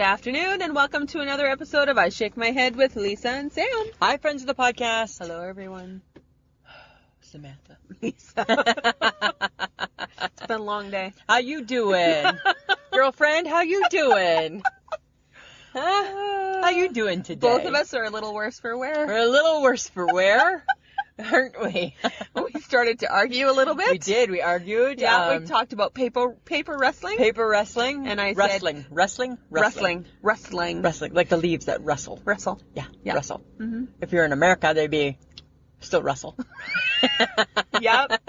afternoon, and welcome to another episode of I Shake My Head with Lisa and Sam. Hi, friends of the podcast. Hello, everyone. Samantha. Lisa. It's been a long day. How you doing? Girlfriend, how you doing? Huh? How you doing today? Both of us are a little worse for wear. We're a little worse for wear, aren't we? We started to argue a little bit. We did. We argued. Yeah, we talked about paper wrestling. Paper wrestling. And I said... Wrestling. Like the leaves that rustle. Rustle. Yeah. Rustle. Mm-hmm. If you're in America, they'd be still rustle. Yep.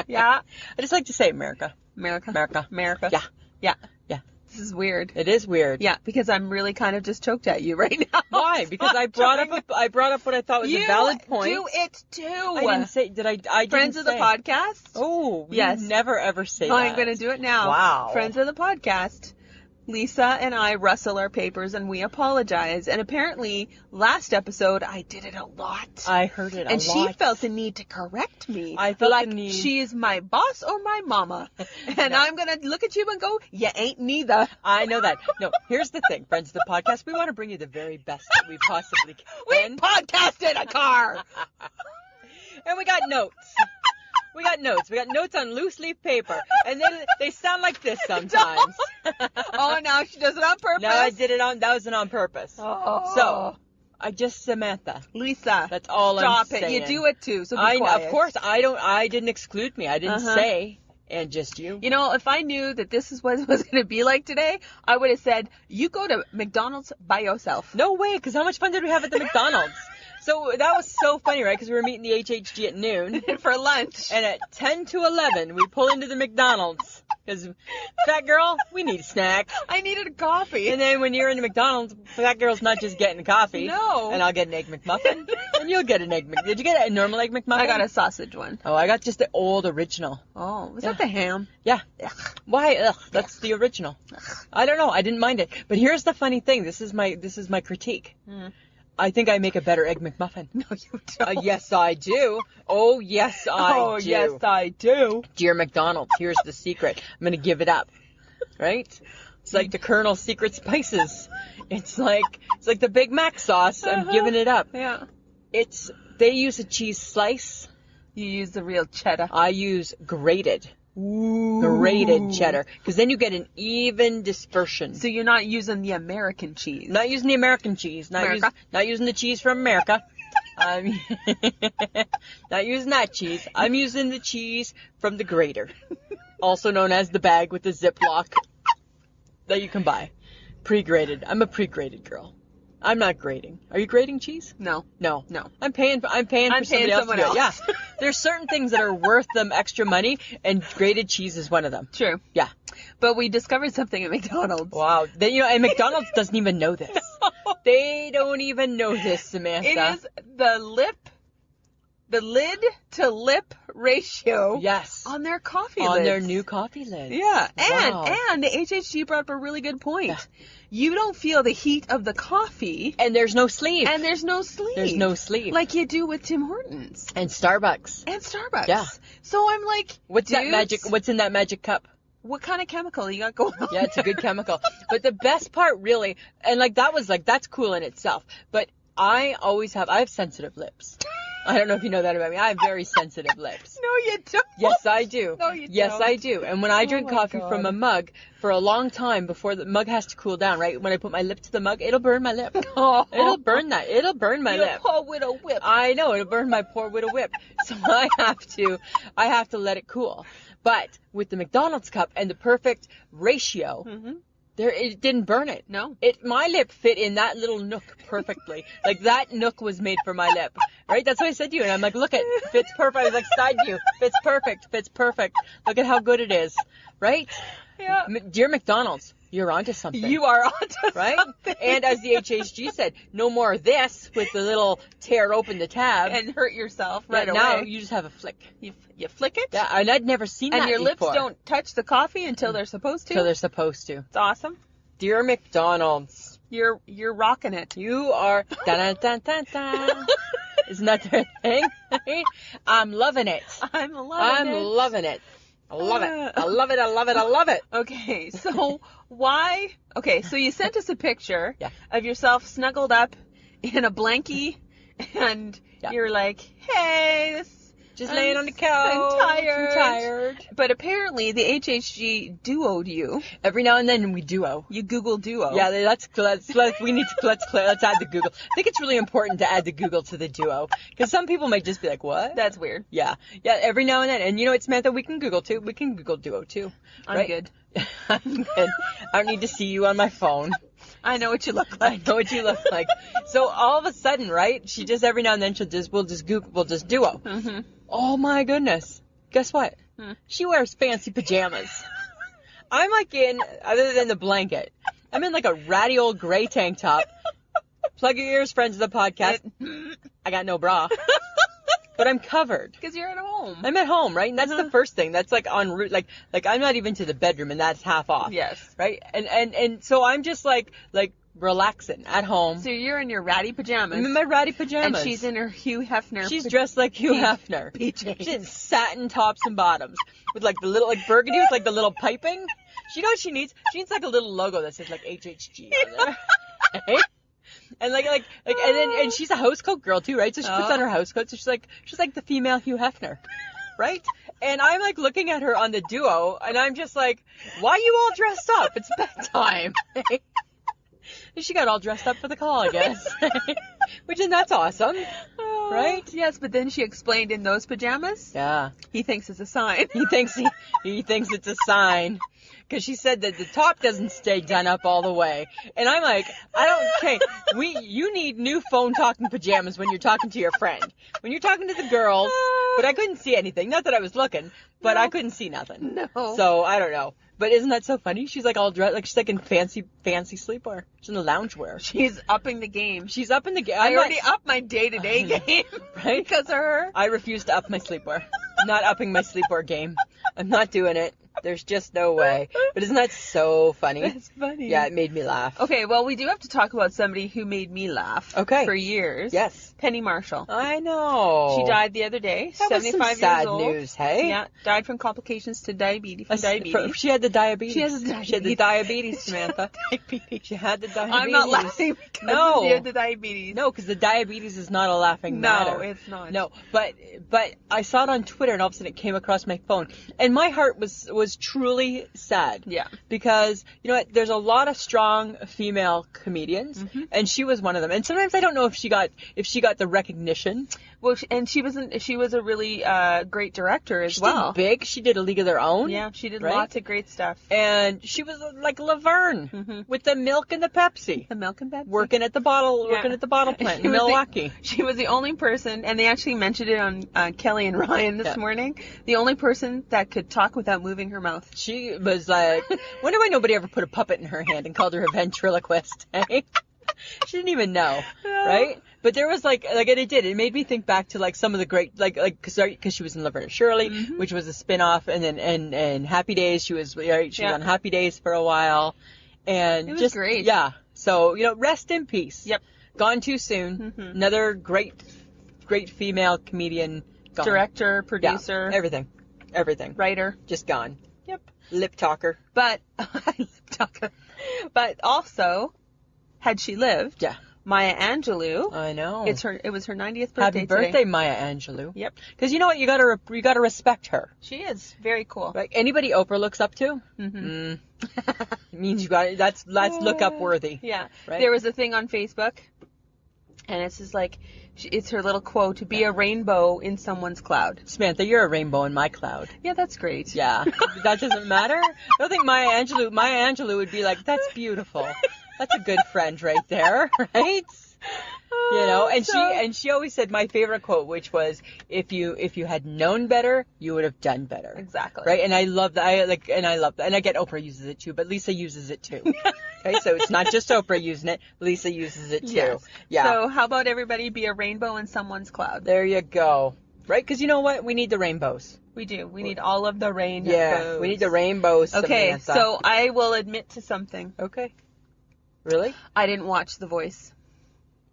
Yeah. I just like to say America. America. Yeah. This is weird. It is weird. Yeah, because I'm really kind of just choked at you right now. Why? Because I brought up what I thought was a valid point. You do it too. I didn't say. Did I? I didn't Friends of the podcast. Oh, yes. Never ever say that. I'm going to do it now. Wow. Friends of the podcast. Lisa and I rustle our papers and we apologize. And apparently, last episode, I did it a lot. I heard it a lot. And she felt the need to correct me. I felt like the need. She is my boss or my mama. And I'm going to look at you and go, you ain't neither. I know that. No, here's the thing, friends of the podcast. We want to bring you the very best that we possibly can. We podcast in a car. And we got notes. We got notes on loose leaf paper. And then they sound like this sometimes. Oh, now she does it on purpose? No, I did it that wasn't on purpose. Oh. So, I just Samantha. Lisa. That's all I'm saying. Stop it. You do it too, so be quiet. Of course, I didn't exclude me. I didn't say, and just you. You know, if I knew that this is what it was going to be like today, I would have said, you go to McDonald's by yourself. No way, because how much fun did we have at the McDonald's? So that was so funny, right? Because we were meeting the HHG at noon. For lunch. And at 10 to 11, we pull into the McDonald's. Because, fat girl, we need a snack. I needed a coffee. And then when you're in the McDonald's, fat girl's not just getting a coffee. No. And I'll get an Egg McMuffin. And you'll get an Egg McMuffin. Did you get a normal Egg McMuffin? I got a sausage one. Oh, I got just the old original. Oh, was that the ham? Yeah. Ugh. Why? Ugh. That's the original. Ugh. I don't know. I didn't mind it. But here's the funny thing. This is my critique. I think I make a better Egg McMuffin. No, you don't. Yes, I do. Oh, yes, I do. Oh, yes, I do. Dear McDonald's, here's the secret. I'm going to give it up. Right? It's like the Colonel's Secret Spices. It's like the Big Mac sauce. I'm giving it up. Yeah. They use a cheese slice. You use the real cheddar. I use grated. Ooh. Grated cheddar. Because then you get an even dispersion. So you're not using the American cheese. Not using the American cheese. Not using the cheese from America. Not using that cheese. I'm using the cheese from the grater. Also known as the bag with the Ziploc that you can buy. Pre-grated. I'm a pre-grated girl. I'm not grating. Are you grating cheese? No. I'm paying for somebody else to do it. Yeah. There's certain things that are worth them extra money, and grated cheese is one of them. True. Yeah. But we discovered something at McDonald's. Wow. And McDonald's doesn't even know this. They don't even know this, Samantha. It is the lid to lip ratio. Yes. On their coffee lids. On their new coffee lids. Yeah. Wow. And the HHG brought up a really good point. Yeah. You don't feel the heat of the coffee. And there's no sleeve. There's no sleeve. Like you do with Tim Hortons. And Starbucks. Yeah. So I'm like, what's in that magic cup? What kind of chemical you got going on? Yeah, it's a good chemical. But the best part really, and that's cool in itself. But I have sensitive lips. I don't know if you know that about me. I have very sensitive lips. No, you don't. Yes, I do. No, you Yes, don't. I do. And when I drink coffee from a mug, for a long time before the mug has to cool down, right? When I put my lip to the mug, it'll burn my lip. Oh. It'll burn that. It'll burn my lip. Your poor widow whip. I know. It'll burn my poor widow whip. So I have to let it cool. But with the McDonald's cup and the perfect ratio, it didn't burn it. No. My lip fit in that little nook perfectly. Like that nook was made for my lip. Right? That's what I said to you. And I'm like, look, it fits perfect. I was like, side view. Fits perfect. Look at how good it is. Right? Yeah. Dear McDonald's, you're onto something. You are onto something. And as the HHG said, no more of this with the little tear open the tab. And hurt yourself right away. Now you just have a flick. You flick it? Yeah, and I'd never seen that before. And your lips before. don't touch the coffee until they're supposed to? Until they're supposed to. It's awesome. Dear McDonald's. You're rocking it. You are. Dun-dun-dun-dun-dun. Isn't that their thing? I'm loving it. I'm loving it. I love it. I love it. I love it. I love it. Okay, so why? Okay, so you sent us a picture Yeah. of yourself snuggled up in a blankie, and Yeah. you're like, "Hey, Just laying on the couch. I'm tired." I'm tired. But apparently, the HHG duoed you. Every now and then we duo. You Google duo. Yeah, let's we need to let's add the Google. I think it's really important to add the Google to the duo because some people might just be like, "What?" That's weird. Yeah. Every now and then, and you know what, Samantha, we can Google too. We can Google duo too. I'm right? good. I'm good. I don't need to see you on my phone. I know what you look I like. know what you look like. So all of a sudden, right? She just every now and then we'll just duo. Mm-hmm. Oh my goodness! Guess what? She wears fancy pajamas. I'm like other than the blanket, I'm in like a ratty old gray tank top. Plug your ears, friends of the podcast. I got no bra, but I'm covered. Because you're at home. I'm at home, right? And that's the first thing. That's like en route. Like I'm not even to the bedroom, and that's half off. Yes. Right. And so I'm just like relaxing at home. So you're in your ratty pajamas. I'm in my ratty pajamas. And she's in her Hugh Hefner. She's dressed like Hugh Hefner. PJs. She's in satin tops and bottoms with like the little burgundy with like the little piping. You know what she needs? She needs like a little logo that says like HHG on there. Right? And and she's a house coat girl too, right? So she puts on her house coat. So she's like the female Hugh Hefner, right? And I'm like looking at her on the duo, and I'm just like, why are you all dressed up? It's bedtime. She got all dressed up for the call, I guess. That's awesome, right? Yes, but then she explained in those pajamas. Yeah. He thinks it's a sign. He thinks it's a sign. Because she said that the top doesn't stay done up all the way. And I'm like, you need new phone talking pajamas when you're talking to your friend. When you're talking to the girls, but I couldn't see anything. Not that I was looking, but I couldn't see nothing. No. So, I don't know. But isn't that so funny? She's like all dressed, like she's like in fancy sleepwear. She's in the loungewear. She's upping the game. She's up in the game. I already upped my day-to-day game. Right? Because of her. I refuse to up my sleepwear. I'm not upping my sleepwear game. I'm not doing it. There's just no way. But isn't that so funny? That's funny. Yeah, it made me laugh. Okay, well, we do have to talk about somebody who made me laugh. Okay. For years. Yes. Penny Marshall. I know. She died the other day, That was 75 some sad years old. news, hey? Yeah, died from complications to diabetes. She had the diabetes. She has the diabetes. She had the diabetes, Samantha. Diabetes. She had the diabetes. I'm not laughing because she had the diabetes. No, because the diabetes is not a laughing matter. No, it's not. No, but I saw it on Twitter, and all of a sudden it came across my phone, and my heart was truly sad. Yeah. Because you know what? There's a lot of strong female comedians, and she was one of them. And sometimes I don't know if she got the recognition. Well, she was a really great director as She well. did big. She did A League of Their Own. Yeah, she did right? lots of great stuff. And she was like Laverne with the milk and the Pepsi. The milk and Pepsi. Working at the bottle plant in Milwaukee. She was the only person, and they actually mentioned it on Kelly and Ryan this morning, the only person that could talk without moving her mouth. She was like, wonder why nobody ever put a puppet in her hand and called her a ventriloquist. Eh? She didn't even know, right? But there was and it made me think back to like some of the great, because she was in Laverne and Shirley, which was a spin-off, and then and Happy Days, she was on Happy Days for a while, and it was just great. Yeah. So rest in peace. Yep. Gone too soon. Another great female comedian. Gone. Director, producer, yeah, everything. writer. Just gone. Yep. Lip talker. But but also, had she lived, Maya Angelou. I know. It was her 90th birthday. Happy birthday, today. Maya Angelou. Yep. Because you know what, you gotta respect her. She is very cool. Right? Anybody Oprah looks up to, it means you got that's look up worthy. Yeah. Right? There was a thing on Facebook, and it's just like, it's her little quote: "To be a rainbow in someone's cloud." Samantha, you're a rainbow in my cloud. Yeah, that's great. Yeah. That doesn't matter. I don't think Maya Angelou would be like, that's beautiful. That's a good friend right there, right? And she always said my favorite quote, which was, if you had known better, you would have done better. Exactly. Right? And I love that. I love that. And I get Oprah uses it too, but Lisa uses it too. Okay, so it's not just Oprah using it, Lisa uses it too. Yes. Yeah. So how about everybody be a rainbow in someone's cloud? There you go. Right? Because you know what? We need the rainbows. We do. We need all of the rainbows. Yeah, we need the rainbows. Okay, Samantha. so I will admit to something. Okay. Really? I didn't watch The Voice.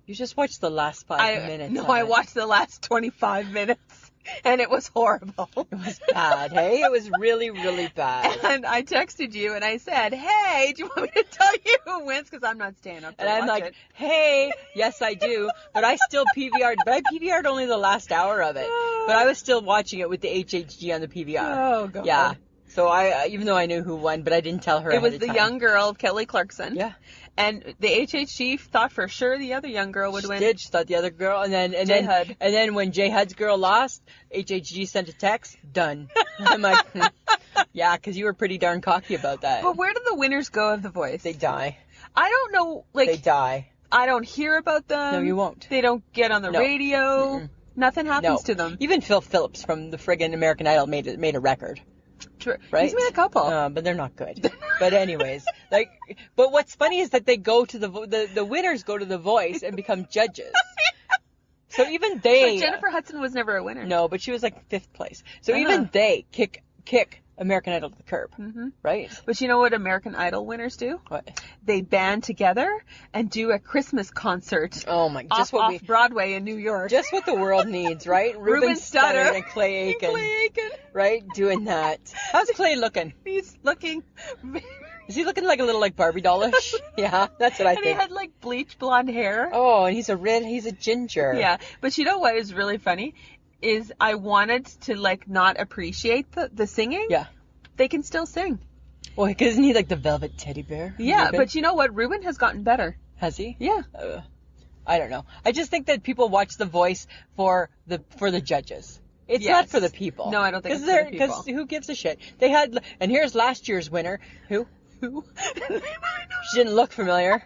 You just watched the last 5 minutes. No, I watched the last 25 minutes. And it was horrible. It was bad, hey? It was really, really bad. And I texted you and I said, hey, do you want me to tell you who wins? Because I'm not staying up to And I'm watch like, it. hey, yes I do. But I still PVR'd. But I PVR'd only the last hour of it. But I was still watching it with the HHG on the PVR. Oh, God. Yeah. So even though I knew who won, but I didn't tell her It ahead was of the time. young girl, Kelly Clarkson. Yeah. And the HHG thought for sure the other young girl would She win. did. She thought the other girl, and then when J Hud's girl lost, HHG sent a text. Done. I'm like, yeah, because you were pretty darn cocky about that. But where do the winners go of The Voice? They die. I don't know. Like, They die. I don't hear about them. No, you won't. They don't get on the No. radio. Mm-mm. Nothing happens No. to them. Even Phil Phillips from the friggin' American Idol made a record. Right? He's made a couple. But they're not good. But anyways, but what's funny is that they go to the winners go to The Voice and become judges. So even they. But Jennifer Hudson was never a winner. No, but she was like 5th place. So even they kick American Idol to the curb, right? But you know what American Idol winners do? What? They band together and do a Christmas concert Oh my! off Broadway in New York. Just what the world needs, right? Ruben Studdard and Clay Aiken, Clay Aiken. right? Doing that. How's Clay looking? He's looking. Is he looking like a little like Barbie dollish? Yeah, that's what I And he think. had like bleach blonde hair. Oh, and he's a ginger. Yeah, but you know what is really funny is I wanted to like not appreciate the singing. Yeah. They can still sing. Well, isn't he like the velvet teddy bear? Yeah, Ruben? but you know what? Ruben has gotten better. Has he? Yeah. I don't know. I just think that people watch The Voice for the judges. It's Yes. not for the people. No, I don't think it's for the people. Because who gives a shit? They had, and here's last year's winner. Who? She didn't look familiar,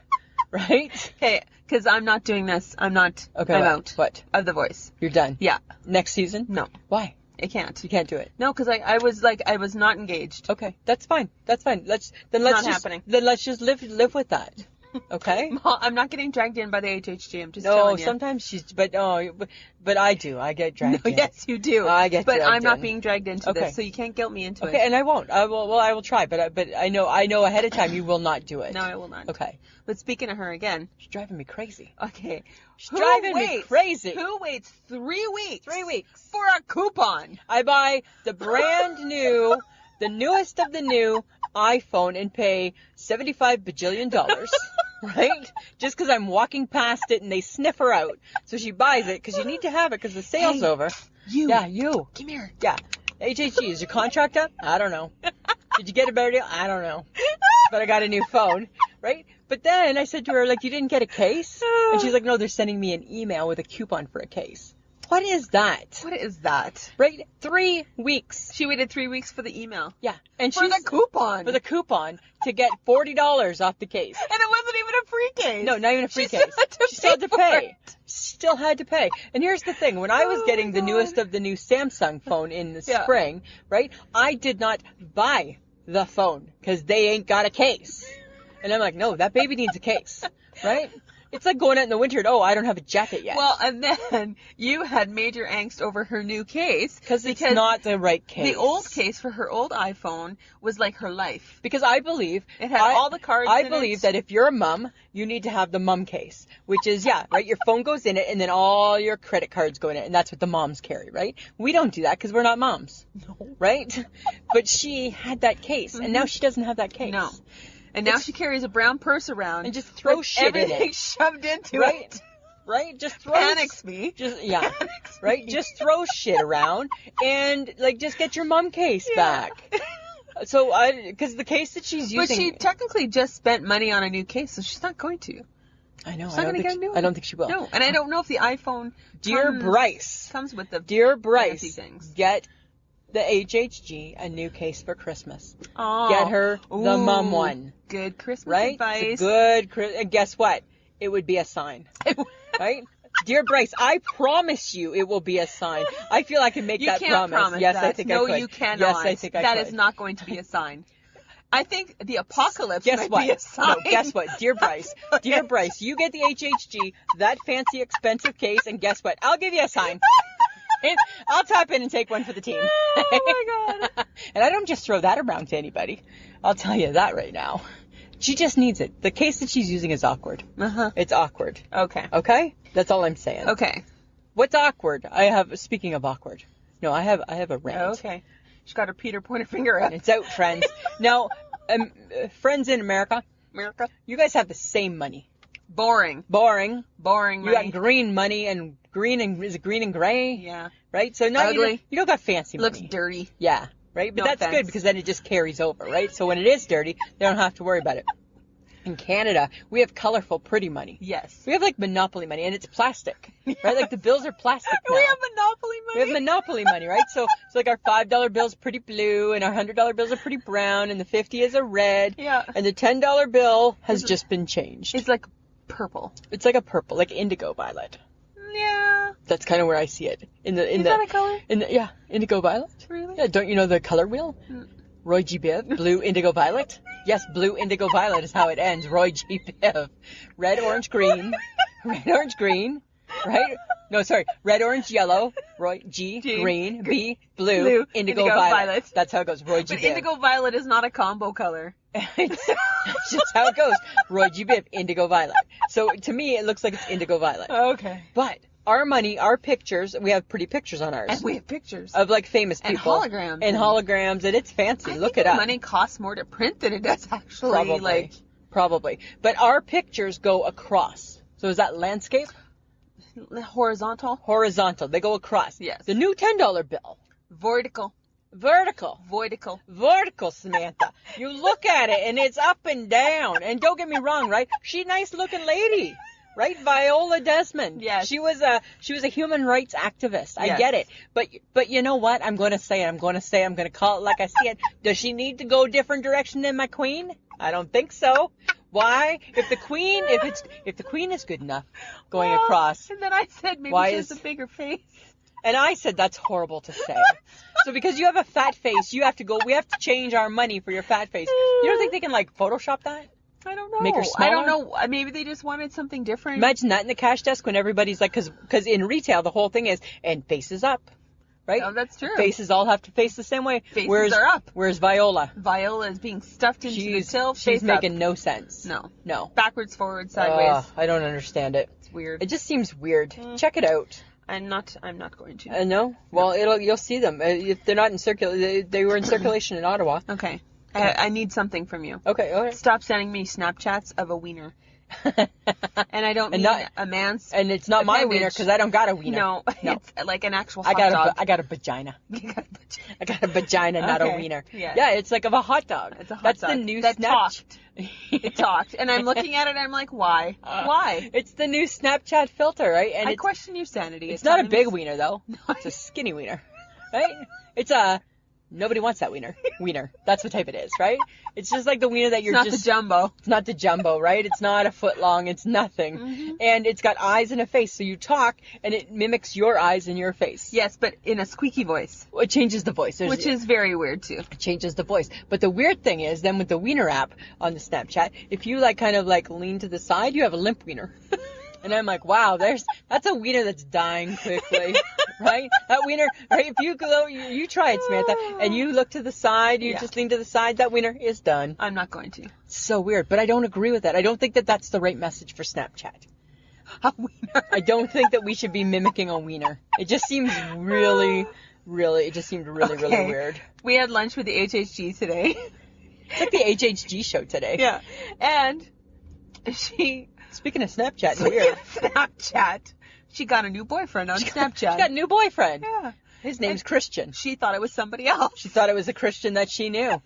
right? Okay, because I'm not doing this. I'm not. Okay. I'm what? out What? of The Voice. You're done. Yeah. Next season? No, Why? I can't. You can't do it. No, because I was not engaged. Okay, that's fine. That's fine. Let's not just happening. Then let's just live with that. Okay. I'm not getting dragged in by the HHG. I'm just No, telling you. sometimes but I do. I get dragged No, in. yes, you do. I get But dragged I'm not in. being dragged into Okay. this, so you can't guilt me into Okay, it. and I won't. I will. Well, I will try, but I know ahead of time you will not do it. No, I will not. Okay. But speaking of her again. She's driving me crazy. Okay. She's driving me crazy. Who waits 3 weeks? 3 weeks. For a coupon. I buy the brand new, the newest of the new iPhone and pay $75 bajillion. Right? Just because I'm walking past it and they sniff her out. So she buys it because you need to have it because the sale's Hey, over. You. Yeah, you. Come here. Yeah. HHG, is your contract up? I don't know. Did you get a better deal? I don't know. But I got a new phone, right? But then I said to her, like, you didn't get a case? And she's like, no, they're sending me an email with a coupon for a case. What is that? What is that? Right? 3 weeks. She waited 3 weeks for the email. Yeah. And For the coupon. For the coupon to get $40 off the case. And it wasn't even a free case. No, not even a free She case. still had to She still had to for pay. it. Still had to pay. And here's the thing. When I was Oh getting my the God. newest of the new Samsung phone in the Yeah. spring, right, I did not buy the phone because they ain't got a case. And I'm like, no, that baby needs a case, right? It's like going out in the winter and, oh, I don't have a jacket yet. Well, and then you had major angst over her new case. because it's not the right case. The old case for her old iPhone was like her life. Because I believe It had all the cards I in believe it. that if you're a mum, you need to have the mum case, which is right. Your phone goes in it, and then all your credit cards go in it, and that's what the moms carry, right? We don't do that because we're not moms, right? But she had that case, and now she doesn't have that case. No. And now she carries a brown purse around. And just throw with shit in it. everything shoved into Right? it. Right? Just throw Panics me. Just yeah, Panics right? me. Just throw shit around and just get your mum case Yeah. back. So because the case that she's But using, she technically just spent money on a new case, so she's not going to. I know. She's not going to get a new one. I don't think she will. No, and I don't know if the iPhone Dear Bryce, comes with the Dear fancy Bryce, things. get the HHG a new case for Christmas. Oh, Get her the mum one, Good Christmas right? advice. It's a good and guess what? It would be a sign, right? Dear Bryce, I promise you it will be a sign. I feel I can make You that can't promise Yes, that. I think I no, could. you cannot. Yes, I think I That could. is not going to be a sign. I think the apocalypse Guess might what? be a sign. No, guess what? Dear Bryce, Dear Bryce, you get the HHG, that fancy expensive case, and guess what? I'll give you a sign. I'll tap in and take one for the team. Oh my God. And I don't just throw that around to anybody. I'll tell you that right now. She just needs it. The case that she's using is awkward. Uh-huh. It's awkward. Okay. Okay? That's all I'm saying. Okay. What's awkward? Speaking of awkward, No, I have a rant. Oh, okay. She's got her Peter pointer finger up. It's out, friends. Now, friends in America, you guys have the same money. Boring Boring. money. You got green money and is it green and gray? Yeah. Right? So now Ugly. you don't got fancy money. Looks dirty. Yeah. Right? But No that's offense. good because then it just carries over, right? So when it is dirty, they don't have to worry about it. In Canada, we have colorful, pretty money. Yes. We have like Monopoly money, and it's plastic, right? Like the bills are plastic now. We have Monopoly money. We have Monopoly money, right? So it's like our $5 bill's pretty blue, and our $100 bills are pretty brown, and the 50 is a red, Yeah. and the $10 bill has just been changed. It's like purple. It's like a purple, like indigo violet. Yeah. That's kind of where I see it in the Is that a color? yeah, indigo violet. Really? Yeah, don't you know the color wheel? Roy G. Biv, blue, indigo, violet. Yes, blue, indigo, violet is how it ends. Roy G. Biv. Red, orange, green. Red, orange, green. Right? No, sorry. Red, orange, yellow. Roy G. Green. B. Blue. Indigo, violet. That's how it goes. Roy G. But Biv. indigo violet is not a combo color. It's just how it goes. Roy G. Biv. Indigo, violet. So to me, it looks like it's indigo, violet. Okay. But our money, our pictures, we have pretty pictures on ours. And we have pictures. Of like famous And people. holograms. And holograms, and it's fancy. Look it the up. money costs more to print than it does actually. Probably. Like, Probably. But our pictures go across. So is that landscape? horizontal. Horizontal. They go across. Yes. The new $10 bill. Vertical. Vertical. Vertical. Vertical, Samantha. You look at it and it's up and down. And don't get me wrong, right? She's a nice looking lady. Right? Viola Desmond. Yes. She was a human rights activist. I Yes. get it. But you know what? I'm going to say it. I'm going to call it like I see it. Does she need to go a different direction than my queen? I don't think so. Why? If the queen is good enough going across. And then I said maybe Why she has is- a bigger face. And I said that's horrible to say. So because you have a fat face, we have to change our money for your fat face. You don't think they can like Photoshop that? I don't know. Make her I don't smaller? know. Maybe they just wanted something different. Imagine that in the cash desk when everybody's like, because in retail the whole thing is, and faces up, right? Oh, that's true. Faces all have to face the same way. Faces are up. Where's Viola? Viola is being stuffed into the till. She's face making up. no sense. No. Backwards, forward, sideways. Ugh, I don't understand it. It's weird. It just seems weird. Check it out. I'm not going to. No? Well, you'll see them. If they're not in they were in circulation in Ottawa. Okay. I need something from you. Okay, all right. Stop sending me Snapchats of a wiener. And I don't mean a man's. And it's not my wiener because I don't got a wiener. No, it's like an actual I hot dog. got a vagina. You got a vagina. I got a vagina, not a Okay, wiener. yeah. Yeah, it's like of a hot dog. It's a hot That's dog. the new that Snapchat. talked. It talked, and I'm looking at it. and I'm like, why? Why? It's the new Snapchat filter, right? And I it's question your sanity. It's not a big wiener though. It's a skinny wiener, right? It's a nobody wants that wiener. Wiener. That's what type it is, right? It's just like the wiener that you're It's not just. the jumbo. It's not the jumbo, right? It's not a foot long. It's nothing. Mm-hmm. And it's got eyes and a face. So you talk and it mimics your eyes and your face. Yes, but in a squeaky voice, It changes the voice. which is very weird too. It changes the voice. But the weird thing is then with the wiener app on the Snapchat, if you like kind of like lean to the side, you have a limp wiener. And I'm like, wow, that's a wiener that's dying quickly, right? That wiener, right? If you go, you try it, Samantha, and you look to the side, you just lean to the side, that wiener is done. I'm not going to. It's so weird, but I don't agree with that. I don't think that that's the right message for Snapchat. A wiener. I don't think that we should be mimicking a wiener. It just seems really weird. We had lunch with the HHG today. It's like the HHG show today. Yeah. And Speaking of Snapchat, weird. Snapchat. She got a new boyfriend on Snapchat. She got a new boyfriend. Yeah. His name's Christian. She thought it was somebody else. She thought it was a Christian that she knew.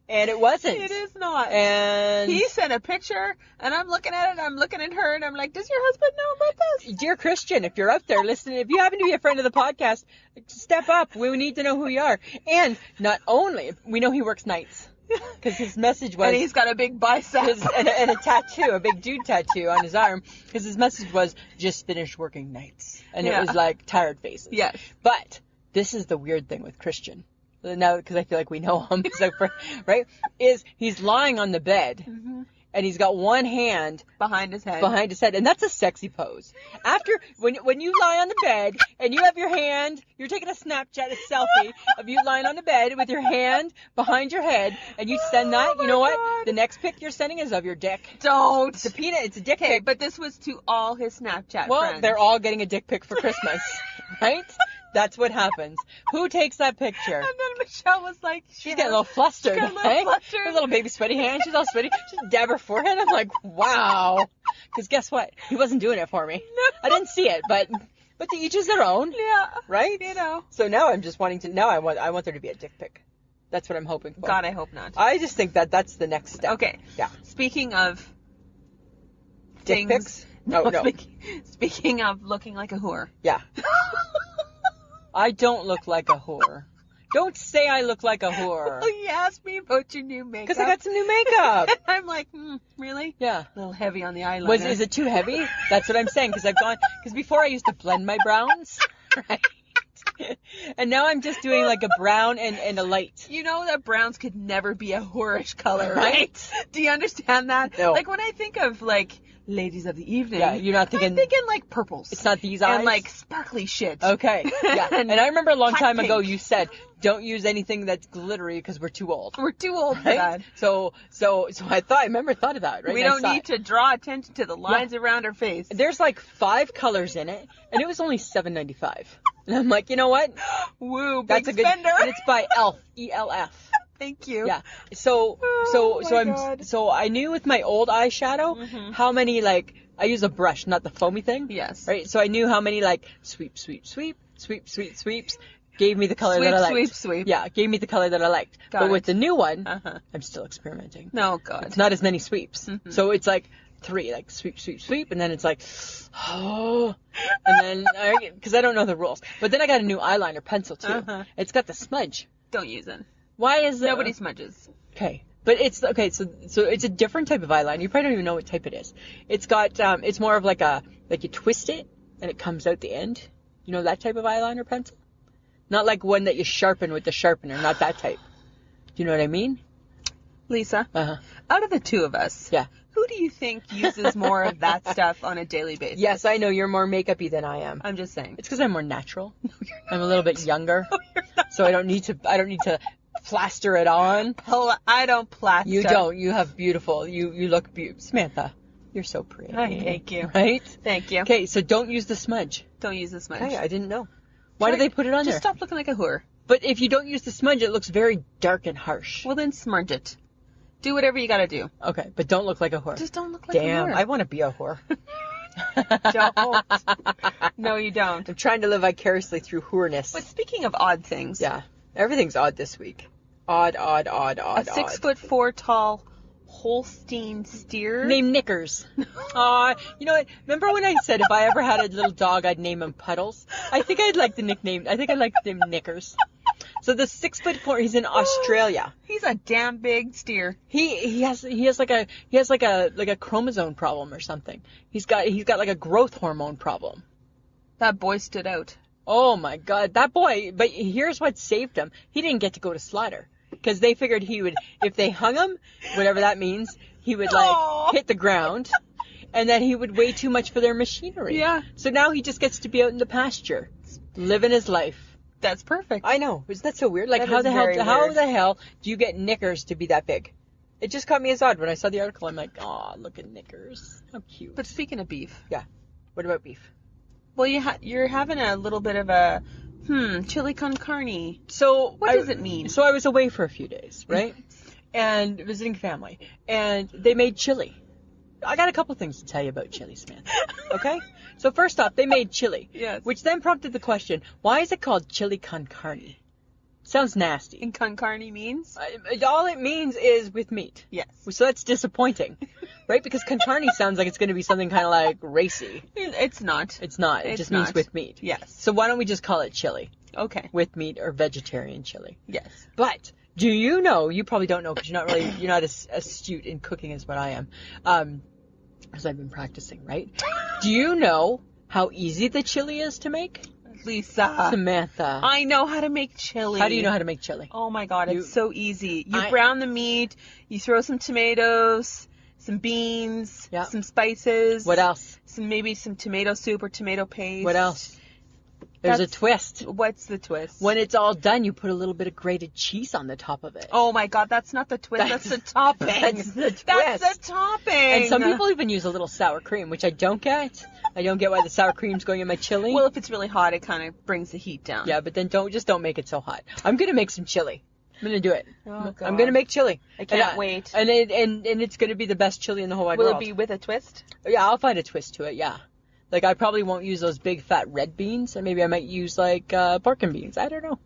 And it wasn't. It is not. And He sent a picture, and I'm looking at it, I'm looking at her, and I'm like, does your husband know about this? dear Christian, if you're out there listening, if you happen to be a friend of the podcast, step up. We need to know who you are. And not only, we know he works nights. Because his message was... And he's got a big bicep. and a tattoo, a big dude tattoo on his arm. Because his message was, just finished working nights. And it was like tired faces. Yes. But this is the weird thing with Christian. Now, because I feel like we know him, so right? Is he's lying on the bed, and he's got one hand behind his head. and that's a sexy pose. After when you lie on the bed and you have your hand, you're taking a Snapchat, a selfie of you lying on the bed with your hand behind your head, and you send that. You know what? God. The next pic you're sending is of your dick. Don't. It's a peanut. It's a dick pic. But this was to all his Snapchat Well, friends. they're all getting a dick pic for Christmas, right? That's what happens. Who takes that picture? And then Michelle was like, She's getting a little flustered. She got a little flustered. Her little baby sweaty hand. She's all sweaty. She dab her forehead. I'm like, wow. Because guess what? He wasn't doing it for me. No. I didn't see it, but to each is their own. Yeah. Right? You know. So now I'm just wanting to. Now I want there to be a dick pic. That's what I'm hoping for. God, I hope not. I just think that's the next step. Okay. Yeah. Speaking of Dick things. pics? No. Speaking of looking like a whore. Yeah. I don't look like a whore. Don't say I look like a whore. Oh, you asked me about your new makeup. Because I got some new makeup. I'm like, really? Yeah. A little heavy on the eyeliner. Is it too heavy? That's what I'm saying. Because before I used to blend my browns, right? And now I'm just doing like a brown and a light. You know that browns could never be a whorish color, right? Do you understand that? No. Like when I think of like ladies of the evening, Yeah, you're not thinking. I'm thinking like purples. It's not these eyes. And like sparkly shit. Okay. Yeah. And I remember a long hot time ago pink. you said don't use anything that's glittery because we're too old. We're too old for Right? that. So I remember thought of that, right? We And I don't saw need it. to draw attention to the lines around her face. There's like 5 colors in it, and it was only $7.95. And I'm like, you know what? Woo, big That's a good. spender. And it's by Elf, ELF. Thank you. Yeah. So Oh my God. I knew with my old eyeshadow how many like I use a brush, not the foamy thing. Yes. Right. So I knew how many like sweeps gave me the color that I liked. Sweep. Yeah, gave me the color that I liked. Got but it. with the new one, Uh-huh. I'm still experimenting. No, God. It's not as many sweeps. So it's like 3, like sweep, and then it's like, oh, and then, because I don't know the rules. But then I got a new eyeliner pencil too. Uh-huh. It's got the smudge. Don't use it. Why is it? Nobody smudges. Okay. But it's, okay, so it's a different type of eyeliner. You probably don't even know what type it is. It's got, it's more of like you twist it, and it comes out the end. You know that type of eyeliner pencil? Not like one that you sharpen with the sharpener, not that type. Do you know what I mean? Lisa, Uh-huh. out of the two of us, Yeah. who do you think uses more of that stuff on a daily basis? Yes, I know you're more makeup-y than I am. I'm just saying. It's because I'm more natural. I'm a little bit younger, so I don't need to plaster it on. I don't plaster. You don't. You have beautiful. You look beautiful. Samantha, you're so pretty. Thank you. Right? Thank you. Okay, so don't use the smudge. Don't use this much. Okay, I didn't know. Why do they put it on Just there? stop looking like a whore. But if you don't use the smudge, it looks very dark and harsh. Well, then smudge it. Do whatever you gotta do. Okay, but don't look like a whore. Just don't look like Damn, a whore. I want to be a whore. Don't. No, you don't. I'm trying to live vicariously through whoreness. But speaking of odd things. Yeah, everything's odd this week. Odd. A 6'4" tall Holstein steer. Name Knickers. You know what? Remember when I said if I ever had a little dog, I'd name him Puddles? I think I'd like the name Knickers. So the 6'4", he's in Australia. He's a damn big steer. He has like a chromosome problem or something. He's got like a growth hormone problem. That boy stood out. Oh my God, that boy! But here's what saved him. He didn't get to go to slaughter because they figured he would, if they hung him, whatever that means, he would like Aw. hit the ground, and then he would weigh too much for their machinery. Yeah. So now he just gets to be out in the pasture, living his life. That's perfect. I know. Isn't that so weird? Like That how is very how weird. the hell do you get Knickers to be that big? It just caught me as odd when I saw the article. I'm like, oh, look at Knickers. How cute. But speaking of beef, What about beef? well, you're having a little bit of a chili con carne. So What does it mean? So I was away for a few days, right? And visiting family, and they made chili. I got a couple things to tell you about chili, Samantha. Okay? So first off, they made chili. Yes. Which then prompted the question, why is it called chili con carne? Sounds nasty. And con carne means? All it means is with meat. Yes. So that's disappointing, right? Because con carne sounds like it's going to be something kind of like racy. It's not. It's not. It It's just means not. with meat. Yes. So why don't we just call it chili Okay. with meat or vegetarian chili? Yes. But do you know? You probably don't know because you're not as astute in cooking as what I am, because I've been practicing, right? Do you know how easy the chili is to make? Lisa. Samantha, I know how to make chili. how do you know how to make chili? Oh my God, You- it's so easy. You I- brown the meat, you throw some tomatoes, some beans, Yeah. some spices. What else? Maybe some tomato soup or tomato paste. What else? There's a twist. What's the twist? When it's all done, you put a little bit of grated cheese on the top of it. Oh my God, that's not the twist. That's the topping. That's the twist. That's the topping. And some people even use a little sour cream, which I don't get. I don't get why the sour cream's going in my chili. Well, if it's really hot, it kind of brings the heat down. Yeah, but then don't make it so hot. I'm gonna make some chili. I'm gonna do it. Oh, God. I'm gonna make chili. I can't wait. And it's gonna be the best chili in the whole wide Will world. it be with a twist? Yeah, I'll find a twist to it. Yeah. Like, I probably won't use those big fat red beans, and maybe I might use, like, pork and beans. I don't know.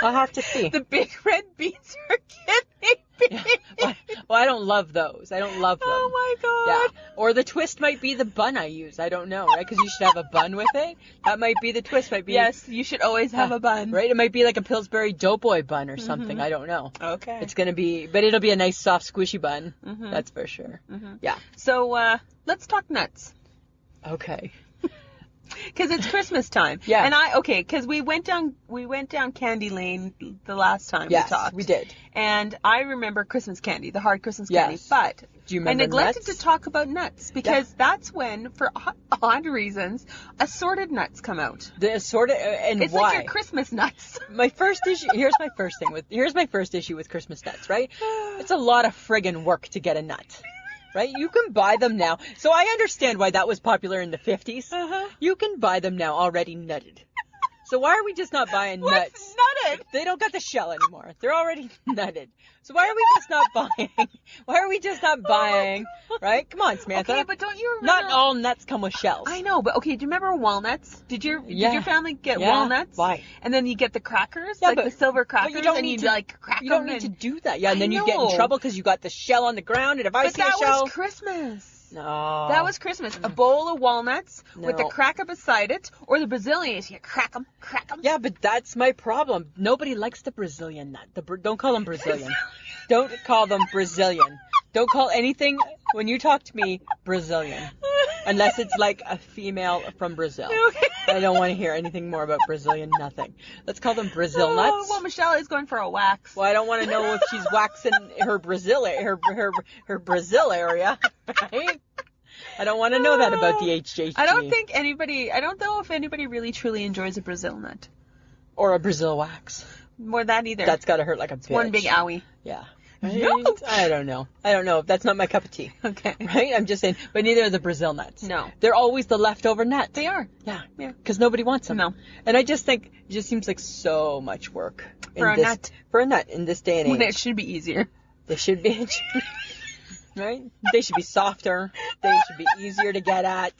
I'll have to see. The big red beans are kidney beans. Yeah. Well, I don't love those. I don't love them. Oh my God. Yeah. Or the twist might be the bun I use. I don't know, right? Because you should have a bun with it. That might be the twist. Might be. Yes, you should always have a bun. Right? It might be like a Pillsbury Doughboy bun or something. I don't know. Okay. It's gonna be, but it'll be a nice soft squishy bun. That's for sure. Yeah. So let's talk nuts. Okay. Because it's Christmas time. Yeah. And because we went down candy lane the last time we Yes, talked. we did. And I remember Christmas candy, the hard Christmas candy. Yes. But Do you I remember neglected nuts? to talk about nuts because that's when, for odd reasons, assorted nuts come out. The assorted, and It's why? like your Christmas nuts. My first issue. Here's my first issue with Christmas nuts. Right? It's a lot of friggin' work to get a nut. Right? You can buy them now. So I understand why that was popular in the 50s. You can buy them now already nutted. So why are we just not buying nuts? What's nutted? They don't got the shell anymore. They're already nutted. So why are we just not buying? Why are we just not buying? Right? Come on, Samantha. Okay, but don't you remember? Not all nuts come with shells. I know, but okay, do you remember walnuts? Did your family get Yeah. walnuts? Why? And then you get the crackers, Yeah, like but- the silver crackers, But you don't and need you to, like crack you don't them need to and- do that. Yeah, and then I you get in know. trouble because you got the shell on the ground, and if I But see that a shell... was Christmas. No. That was Christmas. A bowl of walnuts with the No. cracker beside it, or the Brazilians. You crack them, crack them. Yeah, but that's my problem. Nobody likes the Brazilian nut. Don't call them Brazilian. Don't call them Brazilian. Don't call anything, when you talk to me, Brazilian. Unless it's like a female from Brazil. Okay. I don't want to hear anything more about Brazilian nothing. Let's call them Brazil nuts. Well, Michelle is going for a wax. Well, I don't want to know if she's waxing her Brazil area, right? I don't want to know that about the HJG. I don't know if anybody really truly enjoys a Brazil nut. Or a Brazil wax. More that either. That's gotta hurt like a bitch. one big owie. Yeah. No. I don't know. That's not my cup of tea. Okay. Right? I'm just saying. But neither are the Brazil nuts. No. They're always the leftover nut. They are. Yeah. Yeah. Because nobody wants them. No. And I just think it just seems like so much work. For a nut. For a nut in this day and age. When it should be easier. They should be. Right? They should be softer. They should be easier to get at.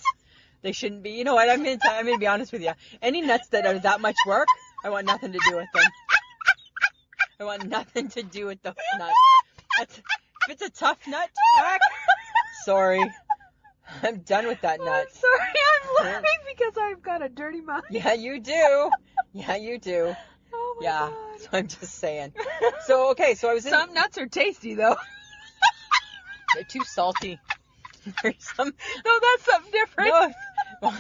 They shouldn't be. You know what? I'm going to be honest with you. Any nuts that are that much work, I want nothing to do with them. I want nothing to do with those nuts. If it's a tough nut to crack, sorry. I'm done with that nut. I'm sorry, I'm laughing because I've got a dirty mouth. Yeah, you do. Yeah, you do. Oh my Yeah. God. So I'm just saying. So, okay, so I was in... Some nuts are tasty though. They're too salty. There's some... No, that's something different. No.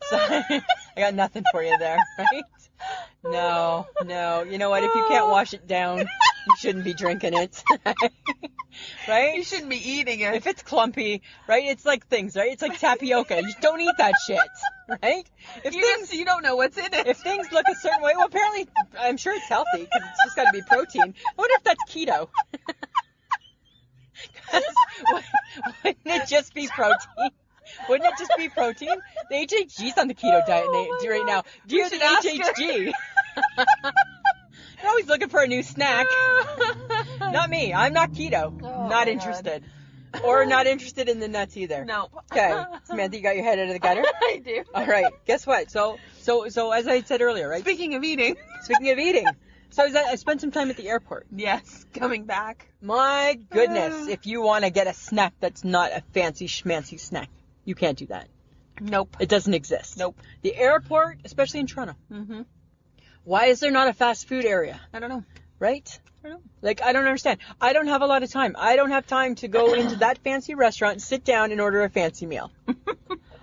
So, I got nothing for you there, right? No. You know what? If you can't wash it down, you shouldn't be drinking it. Right? You shouldn't be eating it. If it's clumpy, right? It's like things, right? It's like tapioca. You don't eat that shit, right? You don't know what's in it. If things look a certain way, well, apparently, I'm sure it's healthy because it's just got to be protein. I wonder if that's keto. 'Cause wouldn't it just be protein? Wouldn't it just be protein? The HHG's on the keto diet right now. Dear the should ask her. HHG. You're always looking for a new snack. Not me. I'm not keto. Oh, Not my interested. Or not interested in the nuts either. No. Okay. Samantha, you got your head out of the gutter? I do. All right. Guess what? So as I said earlier, right? Speaking of eating. Speaking of eating. So I spent some time at the airport. Yes, coming back. My goodness. If you want to get a snack that's not a fancy schmancy snack, you can't do that. Nope. It doesn't exist. Nope. The airport, especially in Toronto. Mm-hmm. Why is there not a fast food area? I don't know. Right? I don't know. Like, I don't understand. I don't have a lot of time. I don't have time to go into that fancy restaurant, sit down, and order a fancy meal.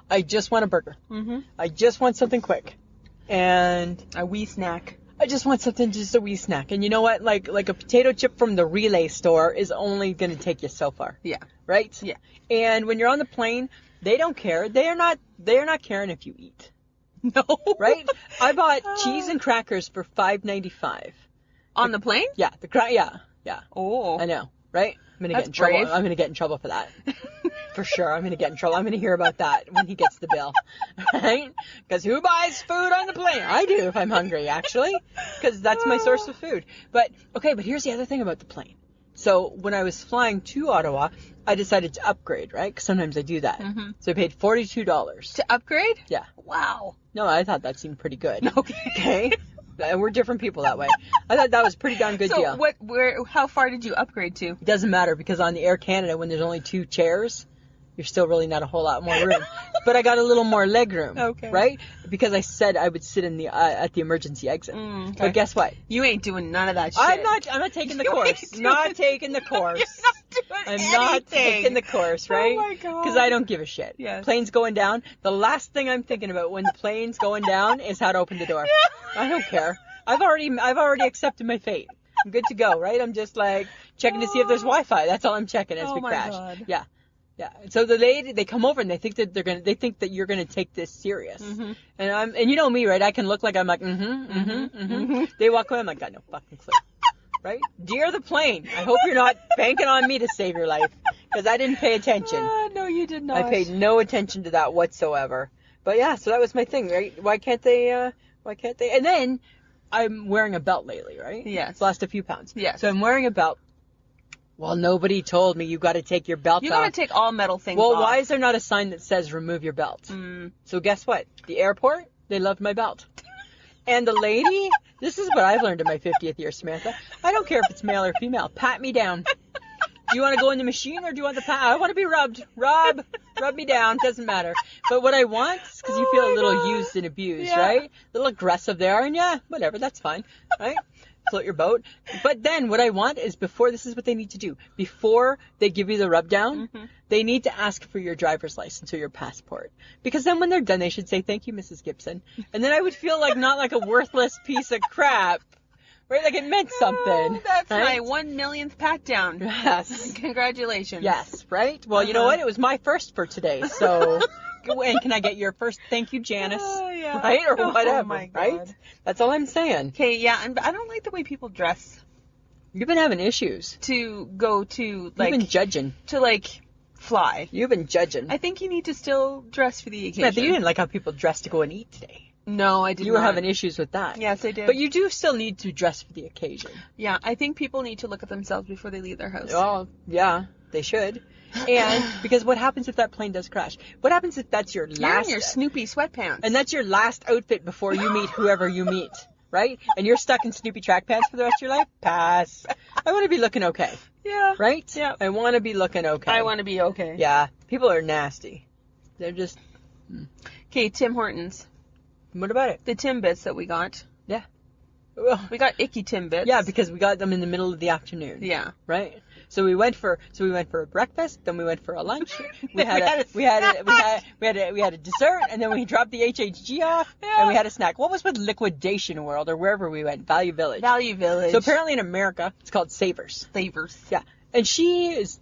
I just want a burger. Mm-hmm. I just want something quick. And A wee snack. I just want something, just a wee snack. And you know what? Like a potato chip from the Relay store is only going to take you so far. Yeah. Right? Yeah. And when you're on the plane, they don't care. They are not caring if you eat. No. Right? I bought cheese and crackers for $5.95. On the plane? Yeah, yeah. Oh. I know, right? I'm gonna That's get in trouble. brave. I'm gonna get in trouble for that. For sure, I'm gonna get in trouble. I'm gonna hear about that when he gets the bill, right? Because who buys food on the plane? I do if I'm hungry, actually, because that's my source of food. But here's the other thing about the plane. So when I was flying to Ottawa, I decided to upgrade, right? Because sometimes I do that. Mm-hmm. So I paid $42. To upgrade? Yeah. Wow. No, I thought that seemed pretty good. Okay. And we're different people that way. I thought that was a pretty darn good deal. So how far did you upgrade to? It doesn't matter because on the Air Canada, when there's only 2 chairs, you're still really not a whole lot more room. But I got a little more leg room, Okay. right? Because I said I would sit in the at the emergency exit. Okay. But guess what? You ain't doing none of that shit. I'm not taking the course. Not taking the course. I'm not taking the course, right? Oh my God. Because I don't give a shit. Yes. Plane's going down. The last thing I'm thinking about when the plane's going down is how to open the door. I don't care. I've already accepted my fate. I'm good to go, right? I'm just like checking to see if there's Wi-Fi. That's all I'm checking as we crash. God. Yeah. So they come over and they think that you're gonna take this serious. Mm-hmm. And you know me, right? I can look like I'm like They walk away, I'm like, got no fucking clue. Right? Dear the plane, I hope you're not banking on me to save your life because I didn't pay attention. No, you did not. I paid no attention to that whatsoever. But yeah, so that was my thing, right? Why can't they? And then I'm wearing a belt lately, right? Yes. It's lost a few pounds. Yes. So I'm wearing a belt. Well, nobody told me you got to take your belt You off. gotta take all metal things Well, off. why is there not a sign that says remove your belt? So guess what? The airport, they loved my belt. And the lady, this is what I've learned in my 50th year, Samantha. I don't care if it's male or female. Pat me down. Do you want to go in the machine or do you want the pat? I want to be rubbed. Rub me down. Doesn't matter. But what I want, because you feel a little used and abused, right? A little aggressive there. And yeah, whatever. That's fine. Right? Float your boat. But then what I want is this is what they need to do. Before they give you the rub down, they need to ask for your driver's license or your passport. Because then when they're done, they should say, thank you, Mrs. Gibson. And then I would feel like not like a worthless piece of crap. Right? Like it meant something. Oh, that's right? my 1,000,000th pat down. Yes. Congratulations. Yes, right? Well, you know what? It was my first for today, so... And can I get your first thank you, Janice? Yeah. Right? Or whatever, Oh my God. right? That's all I'm saying. Okay, yeah, and I don't like the way people dress You've been having issues. to go to, You've like, been judging. fly. You've been judging. I think you need to still dress for the occasion. Samantha, you didn't like how people dressed to go and eat today. No, I did You were not. having issues with that. Yes, I did. But you do still need to dress for the occasion. Yeah, I think people need to look at themselves before they leave their house. Oh, yeah, they should. And because what happens if that plane does crash? What happens if that's your You're last... in your Snoopy sweatpants. And that's your last outfit before you meet whoever you meet, right? And you're stuck in Snoopy track pants for the rest of your life? Pass. I want to be looking okay, yeah. right? Yeah. I want to be looking okay. I want to be okay. Yeah. People are nasty. They're just... Okay, Tim Hortons. What about it? The Timbits that we got. Yeah. Well, We got icky Timbits. yeah, because we got them in the middle of the afternoon. Yeah. Right? So we went for a breakfast, then we went for a lunch. We had a dessert, and then we dropped the HHG off, and we had a snack. What was with Liquidation World or wherever we went? Value Village. Value Village. So apparently in America, it's called Savers. Savers. Yeah. And she is,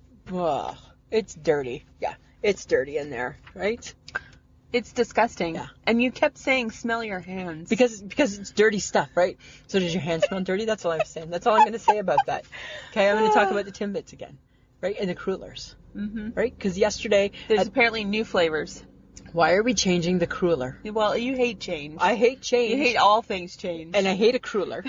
it's dirty. Yeah. It's dirty in there, right? It's disgusting. Yeah. And you kept saying, smell your hands. Because it's dirty stuff, right? So does your hand smell dirty? That's all I'm saying. That's all I'm going to say about that. Okay, I'm going to talk about the Timbits again, right? And the crullers, right? Because yesterday... There's apparently new flavors. Why are we changing the cruller? Well, you hate change. I hate change. You hate all things change. And I hate a cruller.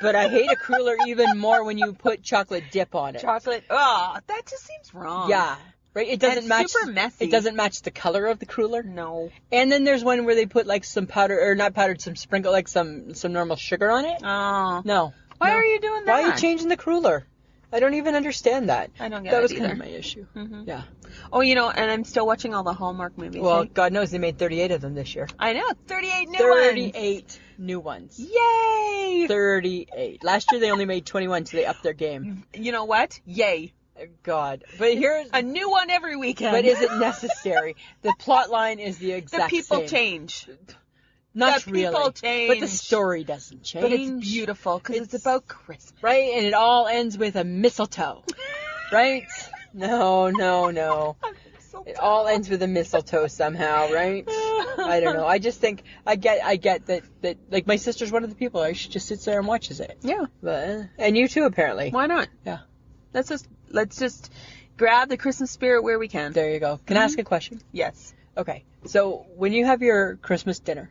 But I hate a cruller even more when you put chocolate dip on it. Chocolate. Oh, that just seems wrong. Yeah. Right? It doesn't And match. super messy. It doesn't match the color of the cruller. No. And then there's one where they put like some powder, or not powdered, some sprinkle, like some normal sugar on it. Oh. No. Why No. are you doing that? Why are you changing the cruller? I don't even understand that. I don't get that it was either. kind of my issue. Yeah. Oh, and I'm still watching all the Hallmark movies. Well, eh? God knows they made 38 of them this year. I know. 38 new ones. 38 new ones. Yay! 38. Last year they only made 21, so they upped their game. You know what? Yay. God. But here's... A new one every weekend. But is it necessary? The plot line is the exact The people same. change. Not the really. people change. But the story doesn't change. But it's beautiful because it's about Christmas. Right? And it all ends with a mistletoe. Right? No. So It all ends with a mistletoe somehow, right? I don't know. I just think I get that like my sister's one of the people. She just sits there and watches it. Yeah. But, and you too, apparently. Why not? Yeah. Let's just grab the Christmas spirit where we can. There you go. Can I ask a question? Yes. Okay. So when you have your Christmas dinner,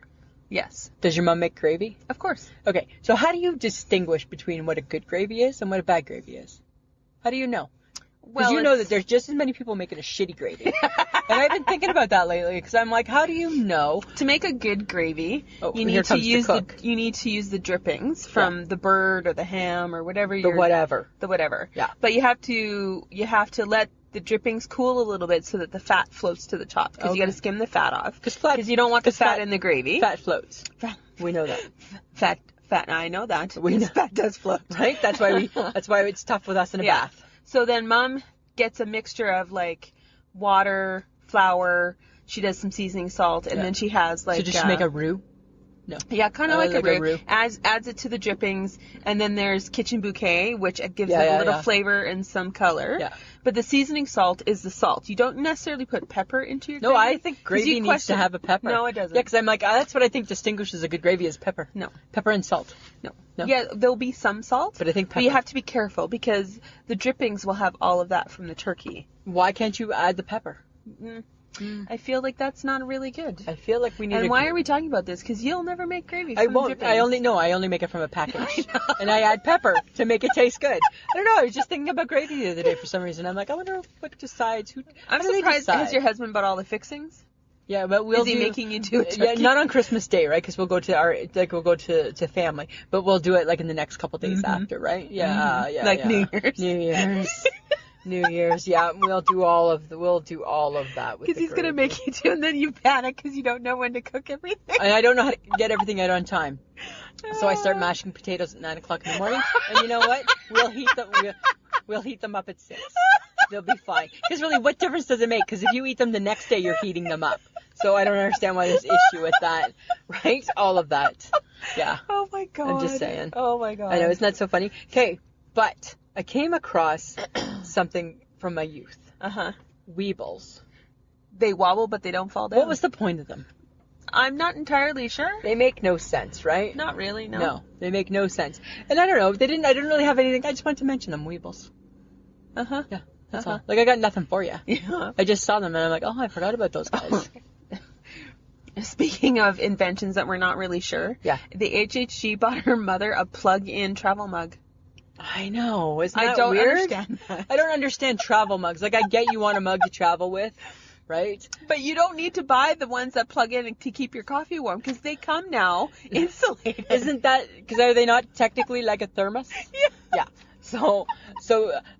Yes. does your mom make gravy? Of course. Okay. So how do you distinguish between what a good gravy is and what a bad gravy is? How do you know? Because you know that there's just as many people making a shitty gravy. And I've been thinking about that lately because I'm like, how do you know? To make a good gravy, you here need to comes the use cook. you need to use the drippings from the bird or the ham or whatever The whatever. the whatever. Yeah. But you have to let the drippings cool a little bit so that the fat floats to the top because you got to skim the fat off because you don't want the fat in the gravy. Fat floats. We know that. Fat. I know that. Fat does float, right? That's why it's tough with us in a bath. So then Mom gets a mixture of like water, flour. She does some seasoning salt, and then she has like. So does she make a roux? No. Yeah, kind of like a roux. roux. Adds it to the drippings, and then there's kitchen bouquet, which gives it a little flavor and some color. Yeah. But the seasoning salt is the salt. You don't necessarily put pepper into your gravy. No, I think gravy needs to have a pepper. No, it doesn't. Yeah, because I'm like, that's what I think distinguishes a good gravy is pepper. No. Pepper and salt. No. No? Yeah, there'll be some salt. But I think pepper. But you have to be careful because the drippings will have all of that from the turkey. Why can't you add the pepper? I feel like that's not really good. I feel like we need. And why are we talking about this? Because you'll never make gravy. I From won't. drippings. I only make it from a package, and I add pepper to make it taste good. I don't know. I was just thinking about gravy the other day for some reason. I'm like, I wonder what decides who. I'm surprised. Has your husband bought all the fixings? Yeah, but Is he making you do it? Yeah, not on Christmas Day, right? Because we'll go to family, but we'll do it like in the next couple days after, right? Yeah, yeah. Like New Year's. New Year's, yeah, we'll do all of that with because he's gonna make you do, and then you panic because you don't know when to cook everything. And I don't know how to get everything out on time, so I start mashing potatoes at 9:00 in the morning. And you know what? We'll heat them up at 6. They'll be fine. Because really, what difference does it make? Because if you eat them the next day, you're heating them up. So I don't understand why there's issue with that, right? All of that, yeah. Oh my god. I'm just saying. Oh my god. I know, isn't that so funny? Okay, but I came across something from my youth. Weebles. They wobble, but they don't fall down. What was the point of them? I'm not entirely sure. They make no sense, right? Not really, no. No, they make no sense. And I don't know, I didn't really have anything. I just wanted to mention them, Weebles. Yeah, that's all. Like, I got nothing for you. Yeah. I just saw them and I'm like, oh, I forgot about those guys. Speaking of inventions that we're not really sure. Yeah. The HHG bought her mother a plug-in travel mug. I know. Isn't that I don't weird? understand that. I don't understand travel mugs. Like, I get you want a mug to travel with, right? But you don't need to buy the ones that plug in to keep your coffee warm because they come now insulated. Isn't that, because are they not technically like a thermos? Yeah. Yeah. So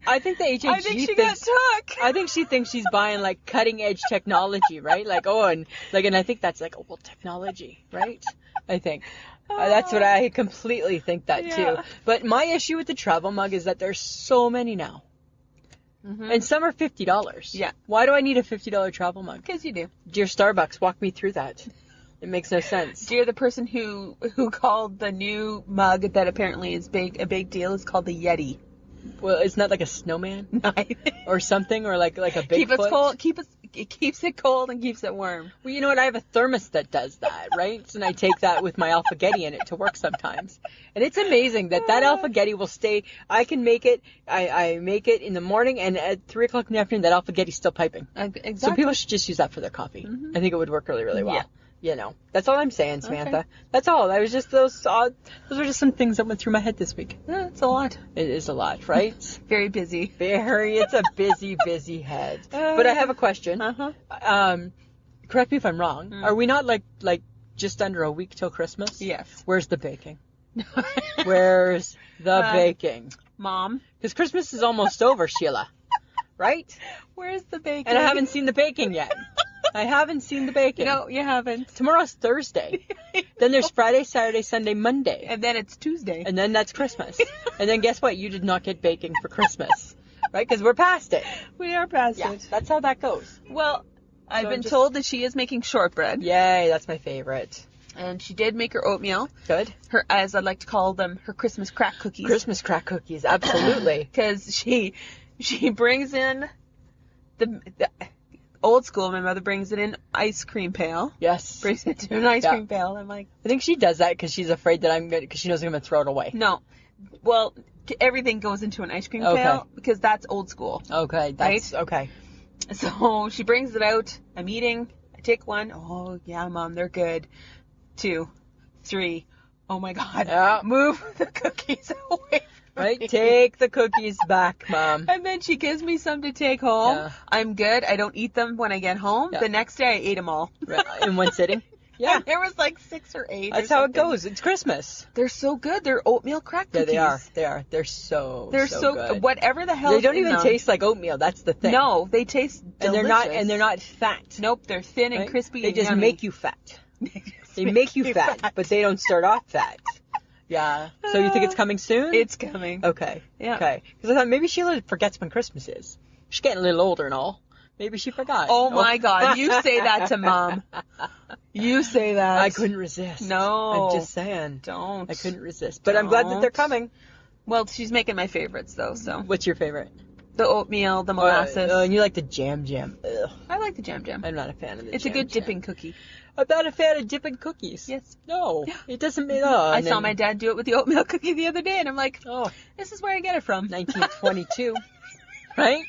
I think the HHG I think she got took. I think she thinks she's buying like cutting edge technology, right? Like, and I think that's like, technology, right? I think. That's what I completely think that too. But my issue with the travel mug is that there's so many now. And some are $50. Yeah. Why do I need a $50 travel mug? Because you do. Dear Starbucks, walk me through that. It makes no sense. Dear, the person who called the new mug that apparently is a big deal is called the Yeti. Well, isn't that like a snowman? Or something? Or like a Bigfoot? Keep it cold. It keeps it cold and keeps it warm. Well, you know what? I have a thermos that does that, right? And I take that with my Alpha-Getty in it to work sometimes. And it's amazing that Alpha-Getty will stay. I can make it. I make it in the morning, and at 3:00 in the afternoon, that Alpha-Getty's still piping. Exactly. So people should just use that for their coffee. I think it would work really, really well. Yeah. You know, that's all I'm saying, Samantha. Okay. That's all. I was just those were just some things that went through my head this week. Yeah, it's a lot. It is a lot, right? Very busy. It's a busy head. But I have a question. Correct me if I'm wrong. Are we not like just under a week till Christmas? Yes. Where's the baking? Where's the baking? Mom. Because Christmas is almost over, Sheila. Right? Where's the baking? And I haven't seen the baking yet. I haven't seen the baking. No, you haven't. Tomorrow's Thursday. Then there's Friday, Saturday, Sunday, Monday. And then it's Tuesday. And then that's Christmas. And then guess what? You did not get baking for Christmas. Right? Because we're past it. We are past it. That's how that goes. Well, I've been told that she is making shortbread. Yay, that's my favorite. And she did make her oatmeal. Good. Her, as I like to call them, her Christmas crack cookies. Christmas crack cookies, absolutely. Because she brings in the old school. My mother brings it in ice cream pail. Yes. Brings it to an ice cream pail. I'm like, I think she does that because she's afraid that because she knows I'm going to throw it away. no. Well, everything goes into an ice cream pail because that's old school. Okay. That's, okay. So she brings it out. I'm eating. I take one. Oh, yeah, Mom, they're good. 2, 3. Oh, my God. Yeah. Move the cookies away. Right? Take the cookies back, Mom. And then she gives me some to take home. Yeah. I'm good. I don't eat them when I get home. Yeah. The next day I ate them all. Right. In one sitting? Yeah. And there was like 6 or 8. That's how it goes. It's Christmas. They're so good. They're oatmeal crack cookies. Yeah, they are. They're so good. Whatever the hell. They don't even taste like oatmeal. That's the thing. No, they taste delicious. And they're not fat. Nope, they're thin and right? crispy. They and just yummy. make you fat. They make you fat, but they don't start off fat. Yeah. So you think it's coming soon? It's coming. Okay. Yeah. Okay. Because I thought maybe Sheila forgets when Christmas is. She's getting a little older and all. Maybe she forgot. Oh my God! You say that to Mom. You say that. I couldn't resist. No. I'm just saying. Don't. I couldn't resist. But I'm glad that they're coming. Well, she's making my favorites though. So. What's your favorite? The oatmeal, the molasses. And you like the jam. Ugh. I like the jam. I'm not a fan of the It's jam. a good dipping cookie. I'm not a fan of dipping cookies. Yes. No. Yeah. It doesn't mean. I saw my dad do it with the oatmeal cookie the other day, and I'm like, oh, this is where I get it from. 1922. Right?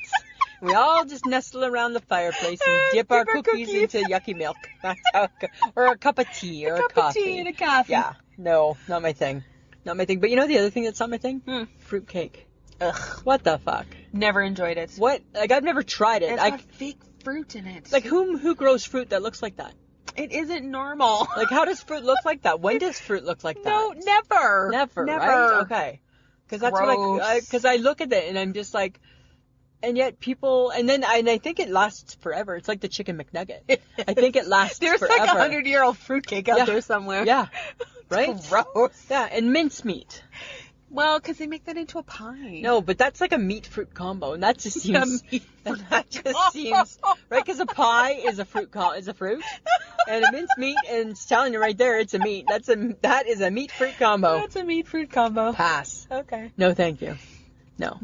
We all just nestle around the fireplace and dip our cookies into yucky milk. That's how it goes. Or a cup of tea or a coffee. A cup of tea and a coffee. Yeah. No, not my thing. Not my thing. But you know the other thing that's not my thing? Fruitcake. Ugh. What the fuck? Never enjoyed it. What? Like, I've never tried it. It's got fake fruit in it. Like, who grows fruit that looks like that? It isn't normal. Like, how does fruit look like that? When does fruit look like that? No, never. Never, Never. right? Okay. Because that's what because I look at it and I'm just like, and yet people, and I think it lasts forever. It's like the chicken McNugget. I think it lasts There's forever. like 100-year-old fruitcake out there somewhere. Yeah. Right? Gross. Yeah, and mincemeat. Well, because they make that into a pie. No, but that's like a meat fruit combo, and that just seems that just seems right because a pie is a fruit and a mincemeat, and it's telling you right there it's a meat. That is a meat fruit combo. That's a meat fruit combo. Pass. Okay. No, thank you. No.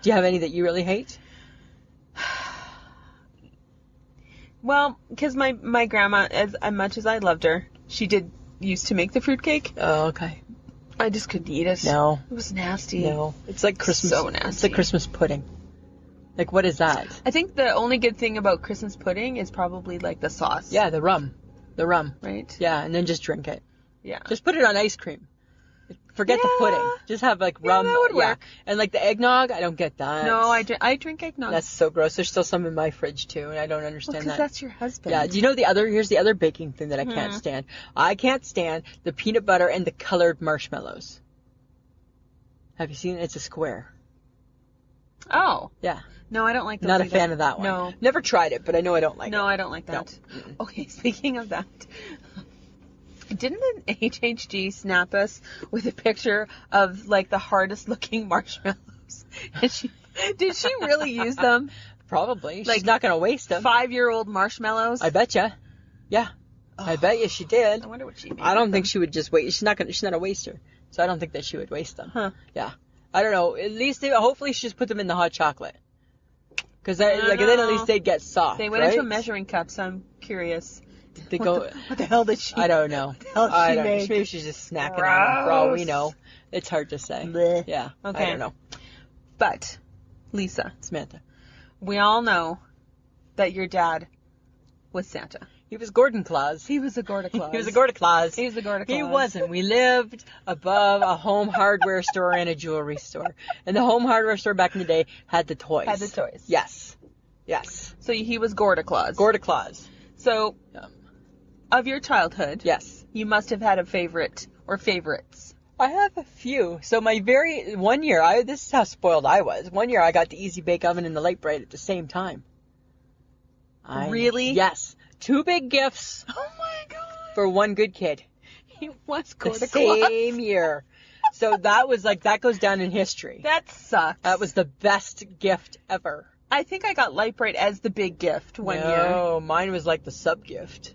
Do you have any that you really hate? Well, because my grandma, as much as I loved her, she used to make the fruitcake. Oh, okay. I just couldn't eat it. No. It was nasty. No. It's like Christmas. So nasty. It's like Christmas pudding. Like, what is that? I think the only good thing about Christmas pudding is probably like the sauce. Yeah, the rum. Right? Yeah, and then just drink it. Yeah. Just put it on ice cream. Forget the pudding. Just have like rum. That would work. And like the eggnog, I don't get that. No, I drink eggnog. That's so gross. There's still some in my fridge too, and I don't understand that. Because that's your husband. Yeah. Do you know here's the other baking thing that I can't stand. I can't stand the peanut butter and the colored marshmallows. Have you seen it? It's a square. Oh. Yeah. No, I don't like those. Not a either. fan of that one. No. Never tried it, but I know I don't like it. No, I don't like that. No. Okay, speaking of that, didn't the HHG snap us with a picture of like the hardest looking marshmallows? And did she really use them? Probably. Like, she's not going to waste them. 5-year-old marshmallows? I betcha. Yeah. Oh. I bet you she did. I wonder what she made. I don't think she would just waste. She's not a waster. So I don't think that she would waste them. Huh. Yeah. I don't know. At least hopefully she just put them in the hot chocolate. Because then at least they'd get soft. They went right? into a measuring cup, so I'm curious. They go. What the hell did she? I don't know. What the hell did she make? Maybe she's just snacking on them. For all we know, it's hard to say. Blech. Yeah. Okay. I don't know. But Lisa, Samantha, we all know that your was Santa. He was Gordaclause. He was a Gordaclause. He was a Gordaclause. He was a Gordaclause. He wasn't. We lived above a home hardware store and a jewelry store. And the home hardware store back in the day had the toys. Had the toys. Yes. Yes. So he was Gordaclause. Gordaclause. So, of your childhood, yes, you must have had a favorite or favorites. I have a few. So one year, this is how spoiled I was. One year I got the Easy Bake Oven and the Light Bright at the same time. Really? Yes. 2 big gifts. Oh my God. For one good kid. He was The Gordaclause. same year. So that goes down in history. That sucks. That was the best gift ever. I think I got Light Bright as the big gift one year. No, mine was like the sub gift.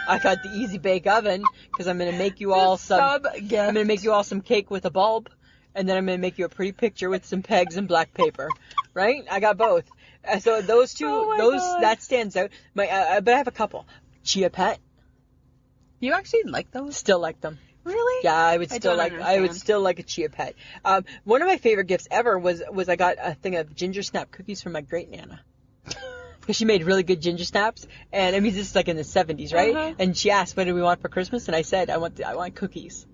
I got the Easy Bake Oven because I'm going to make you all sub gift. I'm going to make you all some cake with a bulb, and then I'm going to make you a pretty picture with some pegs and black paper. Right? I got both. So those two, Oh my God. that stands out. But I have a couple. Chia Pet, You actually like those? still like them. Really? Yeah, I would I still don't like. I would understand. still like a Chia Pet. One of my favorite gifts ever was I got a thing of ginger snap cookies from my great nana. Because she made really good ginger snaps, and I mean this is like in the 70s, right? Uh-huh. And she asked, "What do we want for Christmas?" And I said, "I want cookies."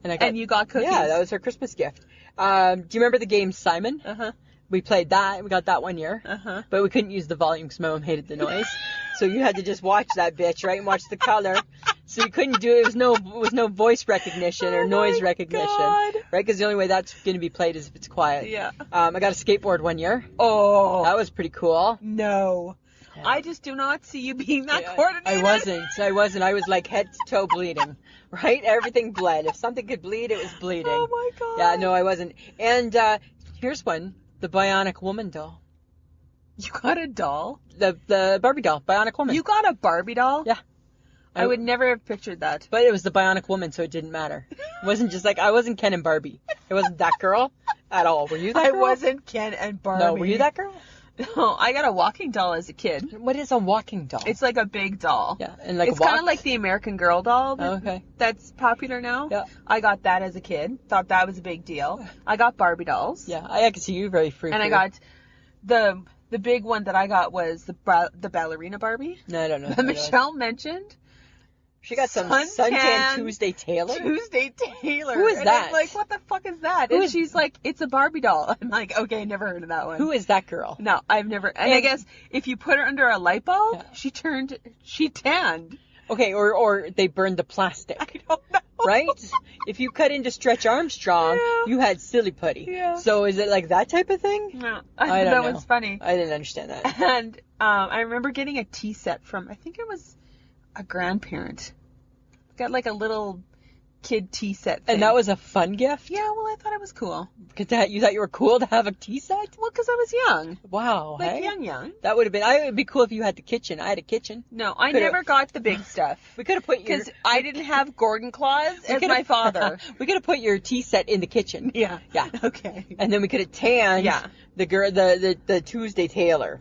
And I got, And you got cookies? Yeah, that was her Christmas gift. Do you remember the game Simon? Uh-huh. We played that. We got that one year. Uh-huh. But we couldn't use the volume because my mom hated the noise. So you had to just watch that bitch, right? And watch the color. So you couldn't do it. It was no voice recognition or noise recognition. God. Right? Because the only way that's going to be played is if it's quiet. Yeah. I got a skateboard one year. Oh. That was pretty cool. No. Yeah. I just do not see you being that Yeah, coordinated. I wasn't. I was like head to toe bleeding. Right? Everything bled. If something could bleed, it was bleeding. Oh my God. Yeah, no, I wasn't. And here's one. The Bionic Woman doll. You got a doll? The Barbie doll. Bionic Woman. You got a Barbie doll? Yeah. I would never have pictured that. But it was the Bionic Woman, so it didn't matter. It wasn't just like, I wasn't Ken and Barbie. It wasn't that girl at all. Were you that I girl? wasn't Ken and Barbie. No, were you that girl? No, I got a walking doll as a kid. What is a walking doll? It's like a big doll. Yeah, and like It's walk? kind of like the American Girl doll Okay. that's popular now. Yeah. I got that as a kid. Thought that was a big deal. I got Barbie dolls. Yeah, I can see you very free. And I got the big one that I got was the ballerina Barbie No, I don't know. that Michelle mentioned. She got some Suntan Suntan Tuesday Taylor. Tuesday Taylor. Who is And that? I'm like, what the fuck is that? Who And is- she's like, it's a Barbie doll. I'm like, okay, never heard of that one. Who is that girl? No, I've never. And I And- guess if you put her under a light bulb, Yeah. she tanned. Okay, or they burned the plastic. I don't know. Right? If you cut into Stretch Armstrong, Yeah. you had Silly Putty. Yeah. So is it like that type of thing? No, I that don't know. was funny. I didn't understand that. And I remember getting a tea set from, I think it was a grandparent. Got like a little kid tea set thing. And that was a fun gift? Yeah, well, I thought it was cool. Because you thought you were cool to have a tea set? Well, because I was young. Wow, Like, hey? young. That would have been, it would be cool if you had the kitchen. I had a kitchen. No, I Could've- never got the big stuff. We could have put your... Because I didn't have Gordaclause as my father. We could have put your tea set in the kitchen. Yeah. Yeah. Okay. And then we could have tanned Yeah. the girl, the Tuesday Taylor.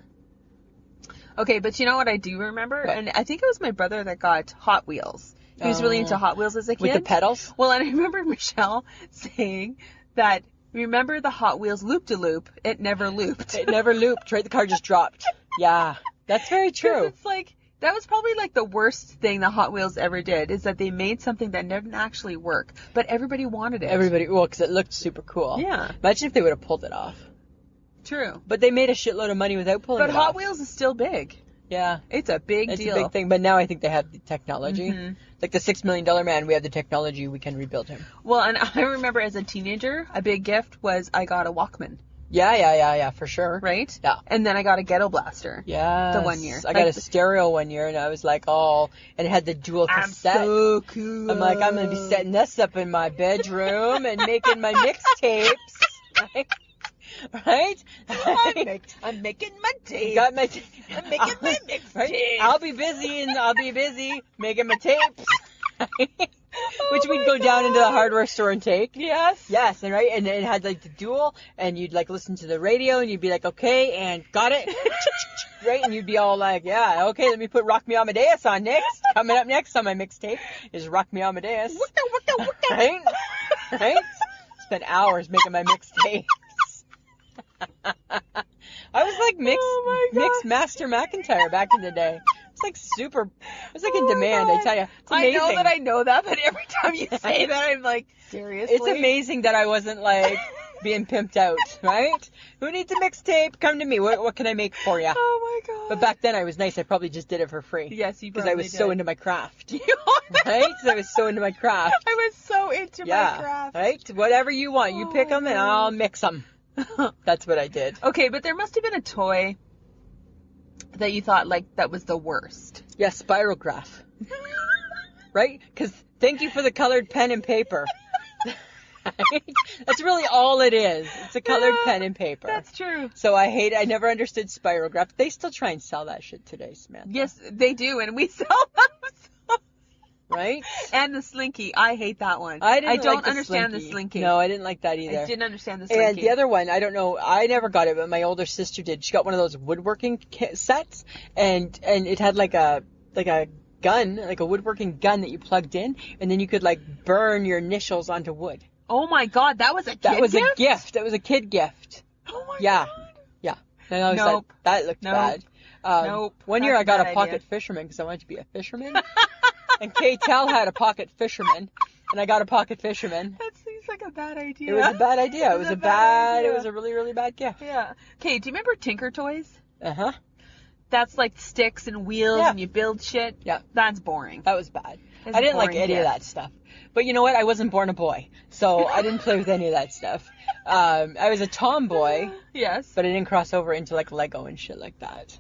Okay, but you know what I do remember? What? And I think it was my brother that got Hot Wheels. He was really into Hot Wheels as a kid. With the pedals? Well, and I remember Michelle saying that, remember the Hot Wheels loop-de-loop? It never looped. It never looped, right? The car just dropped. Yeah. That's very 'Cause true. it's like, that was probably like the worst thing the Hot Wheels ever did, is that they made something that didn't actually work, but everybody wanted it. Well, because it looked super cool. Yeah. Imagine if they would have pulled it off. True. But they made a shitload of money without pulling But it Hot off. Wheels is still big. Yeah. It's a big It's deal. a big thing, but now I think they have the technology. Mhm. Like the $6 million man, we have the technology, we can rebuild him. Well, and I remember as a teenager, a big gift was I got a Walkman, Yeah, for sure. right? Yeah. And then I got a Ghetto Blaster. Yeah. The 1 year. I got Like a stereo one year, and I was like, oh, and it had the dual I'm cassette. so cool. I'm like, I'm going to be setting this up in my bedroom and making my mixtapes. Right? I'm making my tape. Got my I'm making my mixtape. Right? I'll be busy making my tapes. Which we'd go down into the hardware store and take. Yes. Yes, and right, and it had like the dual, and you'd like listen to the radio, and you'd be like, okay, and got it, right, and you'd be all like, yeah, okay, let me put Rock Me Amadeus on next. Coming up next on my mixtape is Rock Me Amadeus. Right? Right? Spent hours making my mixtapes. I was like mixed Master McIntyre back in the day. It's like super. It's like in demand. God. I tell you, it's I amazing. know that I know that, but every time you say that, I'm like, seriously? It's amazing that I wasn't like being pimped out, right? Who needs a mixtape? Come to me. What can I make for you? Oh my god. But back then I was nice. I probably just did it for free. Yes, you Because probably I was so did. into my craft. You Right? So I was so into my craft. I was so into Yeah. my craft. Right? Whatever you want. You Oh pick my them and God. I'll mix them. That's what I did. Okay, but there must have been a toy that you thought like that was the worst. Yeah, spirograph. Right? Because thank you for the colored pen and paper. That's really all it is. It's a colored Yeah, pen and paper. That's true. So I never understood spirograph. They still try and sell that shit today, Samantha. Yes, they do, and we sell them. Right? Right? And the slinky. I hate that one. I didn't don't like the understand slinky. the slinky. No, I didn't like that either. I didn't understand the slinky. And the other one, I don't know, I never got it, but my older sister did. She got one of those woodworking sets, and it had like a gun, like a woodworking gun that you plugged in, and then you could like burn your initials onto wood. Oh my God, that was a kid That was gift? a gift. That was a kid gift. Oh my Yeah. God. Yeah. And I was Nope. like, that looked Nope. bad. Nope. One year That's I got a a bad pocket idea. fisherman because I wanted to be a fisherman. And K-Tel had a pocket fisherman, and I got a pocket fisherman. That seems like a bad idea. It was a bad idea. It was a idea. It was a really, really bad gift. Yeah. Okay, do you remember Tinker Toys? Uh-huh. That's like sticks and wheels Yeah. and you build shit. Yeah. That's boring. That was bad. It's I didn't a like boring any of gift. that stuff. But you know what? I wasn't born a boy, so I didn't play with any of that stuff. I was a tomboy, Yes. but I didn't cross over into like Lego and shit like that.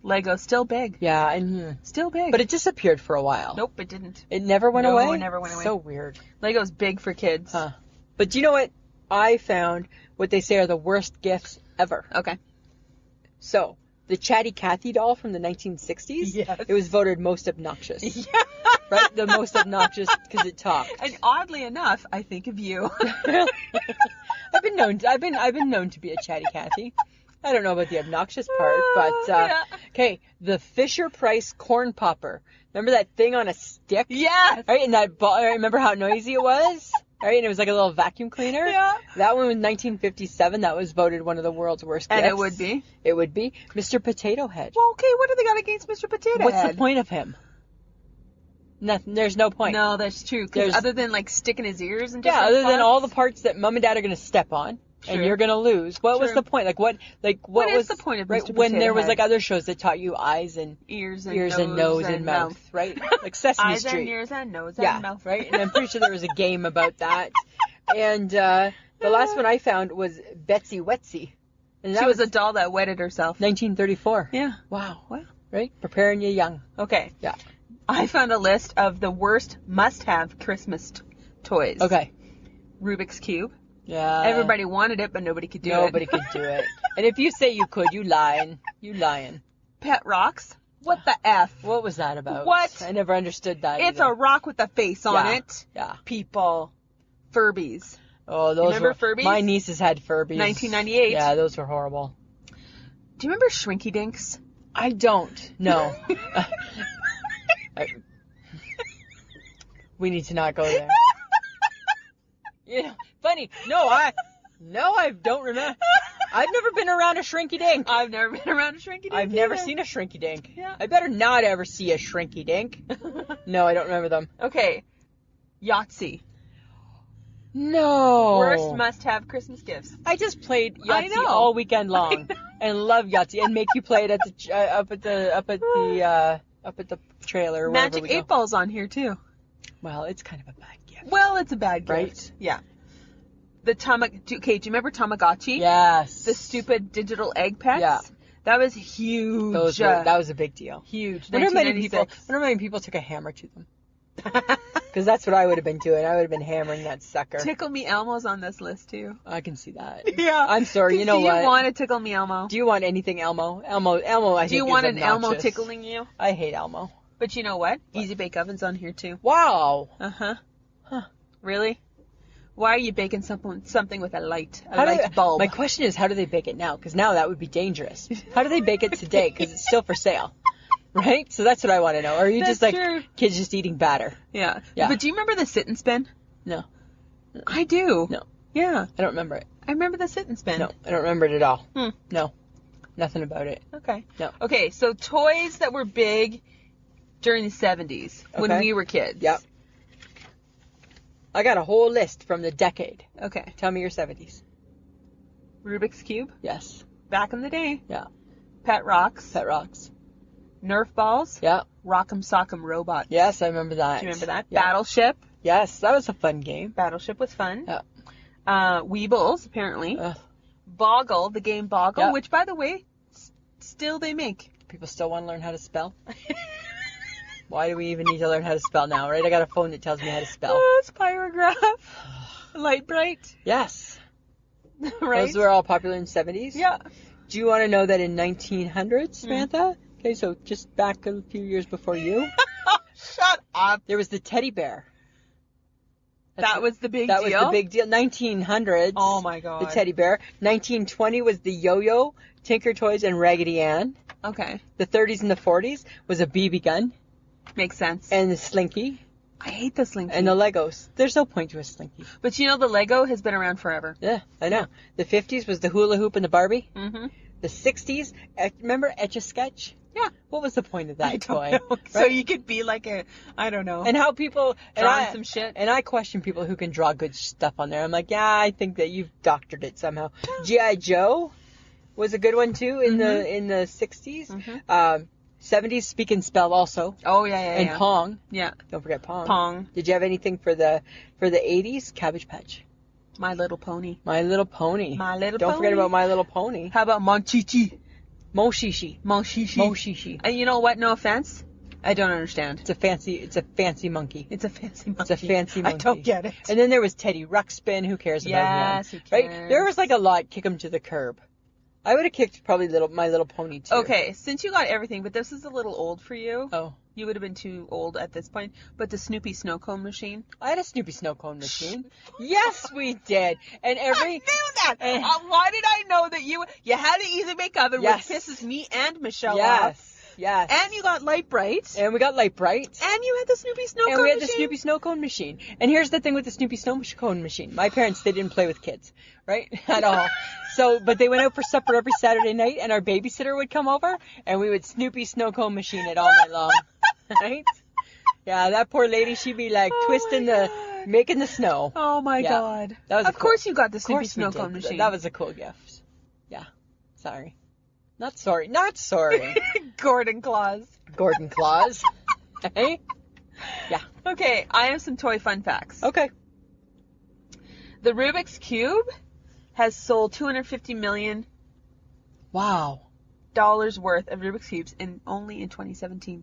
Lego, still big. Yeah, and Still big. but it disappeared for a while. Nope, it didn't. It never went No, away? it never went away. So weird. Lego's big for kids. Huh. But do you know what? I found what they say are the worst gifts ever. Okay. So, the Chatty Cathy doll from the 1960s, Yes. it was voted most obnoxious. Yeah. Right? The most obnoxious because it talked. And oddly enough, I think of you. I've been known to be a Chatty Cathy. I don't know about the obnoxious part, but Yeah. okay, the Fisher Price corn popper. Remember that thing on a stick? Yes. Right, and that ball. Remember how noisy it was? Right, and it was like a little vacuum cleaner. Yeah. That one was 1957. That was voted one of the world's worst And gifts. it would be. It would be Mr. Potato Head. Well, okay, what do they got against Mr. Potato What's Head? the point of him? Nothing. There's no point. No, that's true. 'Cause There's- other than like sticking his ears and Yeah, different other than all the spots. parts that mom and dad are going to step on, and True. you're going to lose. What was True. the point? What What was is the point of right Mr. when Potato there was Head? like other shows that taught you eyes and ears and ears and nose and mouth, right? Like Sesame Eyes Street. and ears and nose Yeah, and mouth. right. And I'm pretty sure there was a game about that. And the last one I found was Betsy Wetsy, and that She was a doll that wetted herself. 1934. Yeah. Wow. Wow. Right, preparing you young. Okay. Yeah. I found a list of the worst must-have Christmas toys. Okay. Rubik's Cube. Yeah. Everybody wanted it, but nobody could do it. Nobody could do it. And if you say you could, you lying. You lying. Pet rocks. What the F? What was that about? What? I never understood that. It's either. a rock with a face on Yeah. it. Yeah. People. Furbies. Oh, those Remember were, Furbies? My nieces had Furbies. 1998. Yeah, those were horrible. Do you remember Shrinky Dinks? I don't. No. We need to not go there. Yeah, funny. No, I don't remember. I've never been around a shrinky dink. I've never been around a Shrinky Dink. I've never seen a shrinky dink. Yeah. I better not ever see a shrinky dink. No, I don't remember them. Okay. Yahtzee. No. Worst must-have Christmas gifts. I just played I Yahtzee know. all weekend long and love Yahtzee and make you play it at the up at the trailer. Or wherever Magic we go. 8 Ball's on here too. Well, it's kind of a bad gift. Well, it's a bad gift. Right? Yeah. The okay, do you remember Tamagotchi? Yes. The stupid digital egg pets? Yeah. That was huge. That was a big deal. huge. I wonder how many 1996. people took a hammer to them. Because that's what I would have been doing. I would have been hammering that sucker. Tickle Me Elmo's on this list too. I can see that. Yeah. I'm sorry. You know what? Do you want a Tickle Me Elmo? Do you want anything Elmo? Elmo. I think Do you is want an Elmo obnoxious. tickling you? I hate Elmo. But you know what? Easy Bake Oven's on here too. Wow. Uh-huh. Huh. Really? Why are you baking something with a light My bulb? question is, how do they bake it now? Because now that would be dangerous. How do they bake it today? Because it's still for sale. Right? So that's what I want to know. Or are you just That's like true. kids just eating batter? Yeah. Yeah. But do you remember the sit and spin? No. I do. No. Yeah. I don't remember it. I remember the sit and spin. No. I don't remember it at all. Hmm. No. Nothing about it. Okay. No. Okay, so toys that were big during the 70s when Okay. we were kids. Yep. I got a whole list from the decade. Okay. Tell me your 70s. Rubik's Cube, Yes. back in the day. Yeah. Pet Rocks. Pet Rocks. Nerf Balls. Yeah. Rock'em Sock'em Robots. Yes, I remember that. Do you remember that? Yeah. Battleship. Yes, that was a fun game. Battleship was fun. Yeah. Weebles, apparently. Ugh, Boggle, the game Boggle, Yeah. which, by the way, still they make. people still want to learn how to spell. Why do we even need to learn how to spell now, right? I got a phone that tells me how to spell. Spirograph. Light Bright. Yes. Right? Those were all popular in the 70s? Yeah. Do you want to know that in 1900, Samantha? Okay, so just back a few years before you. Shut up. There was the teddy bear. That was the big That deal? was the big deal. 1900s. Oh, my God. The teddy bear. 1920 was the yo-yo, Tinker Toys, and Raggedy Ann. Okay. The 30s and the 40s was a BB gun. Makes sense. And the Slinky. I hate the Slinky. And the Legos. There's no point to a Slinky. But you know, the Lego has been around forever. Yeah, I know. The 50s was the hula hoop and the Barbie. Mm-hmm. The 60s, remember Etch-a-Sketch? Yeah. What was the point of that toy? Know. Right? So you could be like I don't know. And how people... Drawing some shit. And I question people who can draw good stuff on there. I'm like, yeah, I think that you've doctored it somehow. G.I. Joe was a good one, too, in the 60s. Mm-hmm. 70s, Speak and Spell also. Oh, yeah. And Pong. Yeah. Don't forget Pong. Pong. Did you have anything for the 80s? Cabbage Patch. My Little Pony. My Little Pony. My Little Don't Pony. forget about My Little Pony. How about Monchichi? Moshishi. Moshishi. And you know what? No offense. I don't understand. It's a fancy monkey. It's a fancy monkey. It's a fancy monkey. I don't get it. And then there was Teddy Ruxpin. Who cares about him? Yes, who Right? cares? There was like a lot. Kick him to the curb. I would have kicked probably My Little Pony too. Okay, since you got everything, but this is a little old for you. Oh. You would have been too old at this point. But the Snoopy snow cone machine. I had a Snoopy snow cone machine. Yes, we did. And I knew that. Why did I know that you had an Easy Bake Oven, Yes. which pisses me and Michelle off. Yes. Yes. And you got Light Bright. And we got Light Bright. And you had the Snoopy snow cone And we had machine. the Snoopy snow cone machine. And here's the thing with the Snoopy snow cone machine. My parents, they didn't play with kids, right? At all. So, but they went out for supper every Saturday night, and our babysitter would come over, and we would Snoopy snow cone machine it all night long. Right? Yeah, that poor lady, she'd be like making the snow. Oh my Yeah. God. That was of course you got the Snoopy course we snow did. cone machine. That was a cool gift. Yeah. Sorry. Not sorry. Not sorry. Gordaclause. Gordaclause. Hey? Yeah. Okay, I have some toy fun facts. Okay. The Rubik's Cube has sold $250 million Wow. worth of Rubik's Cubes only in 2017.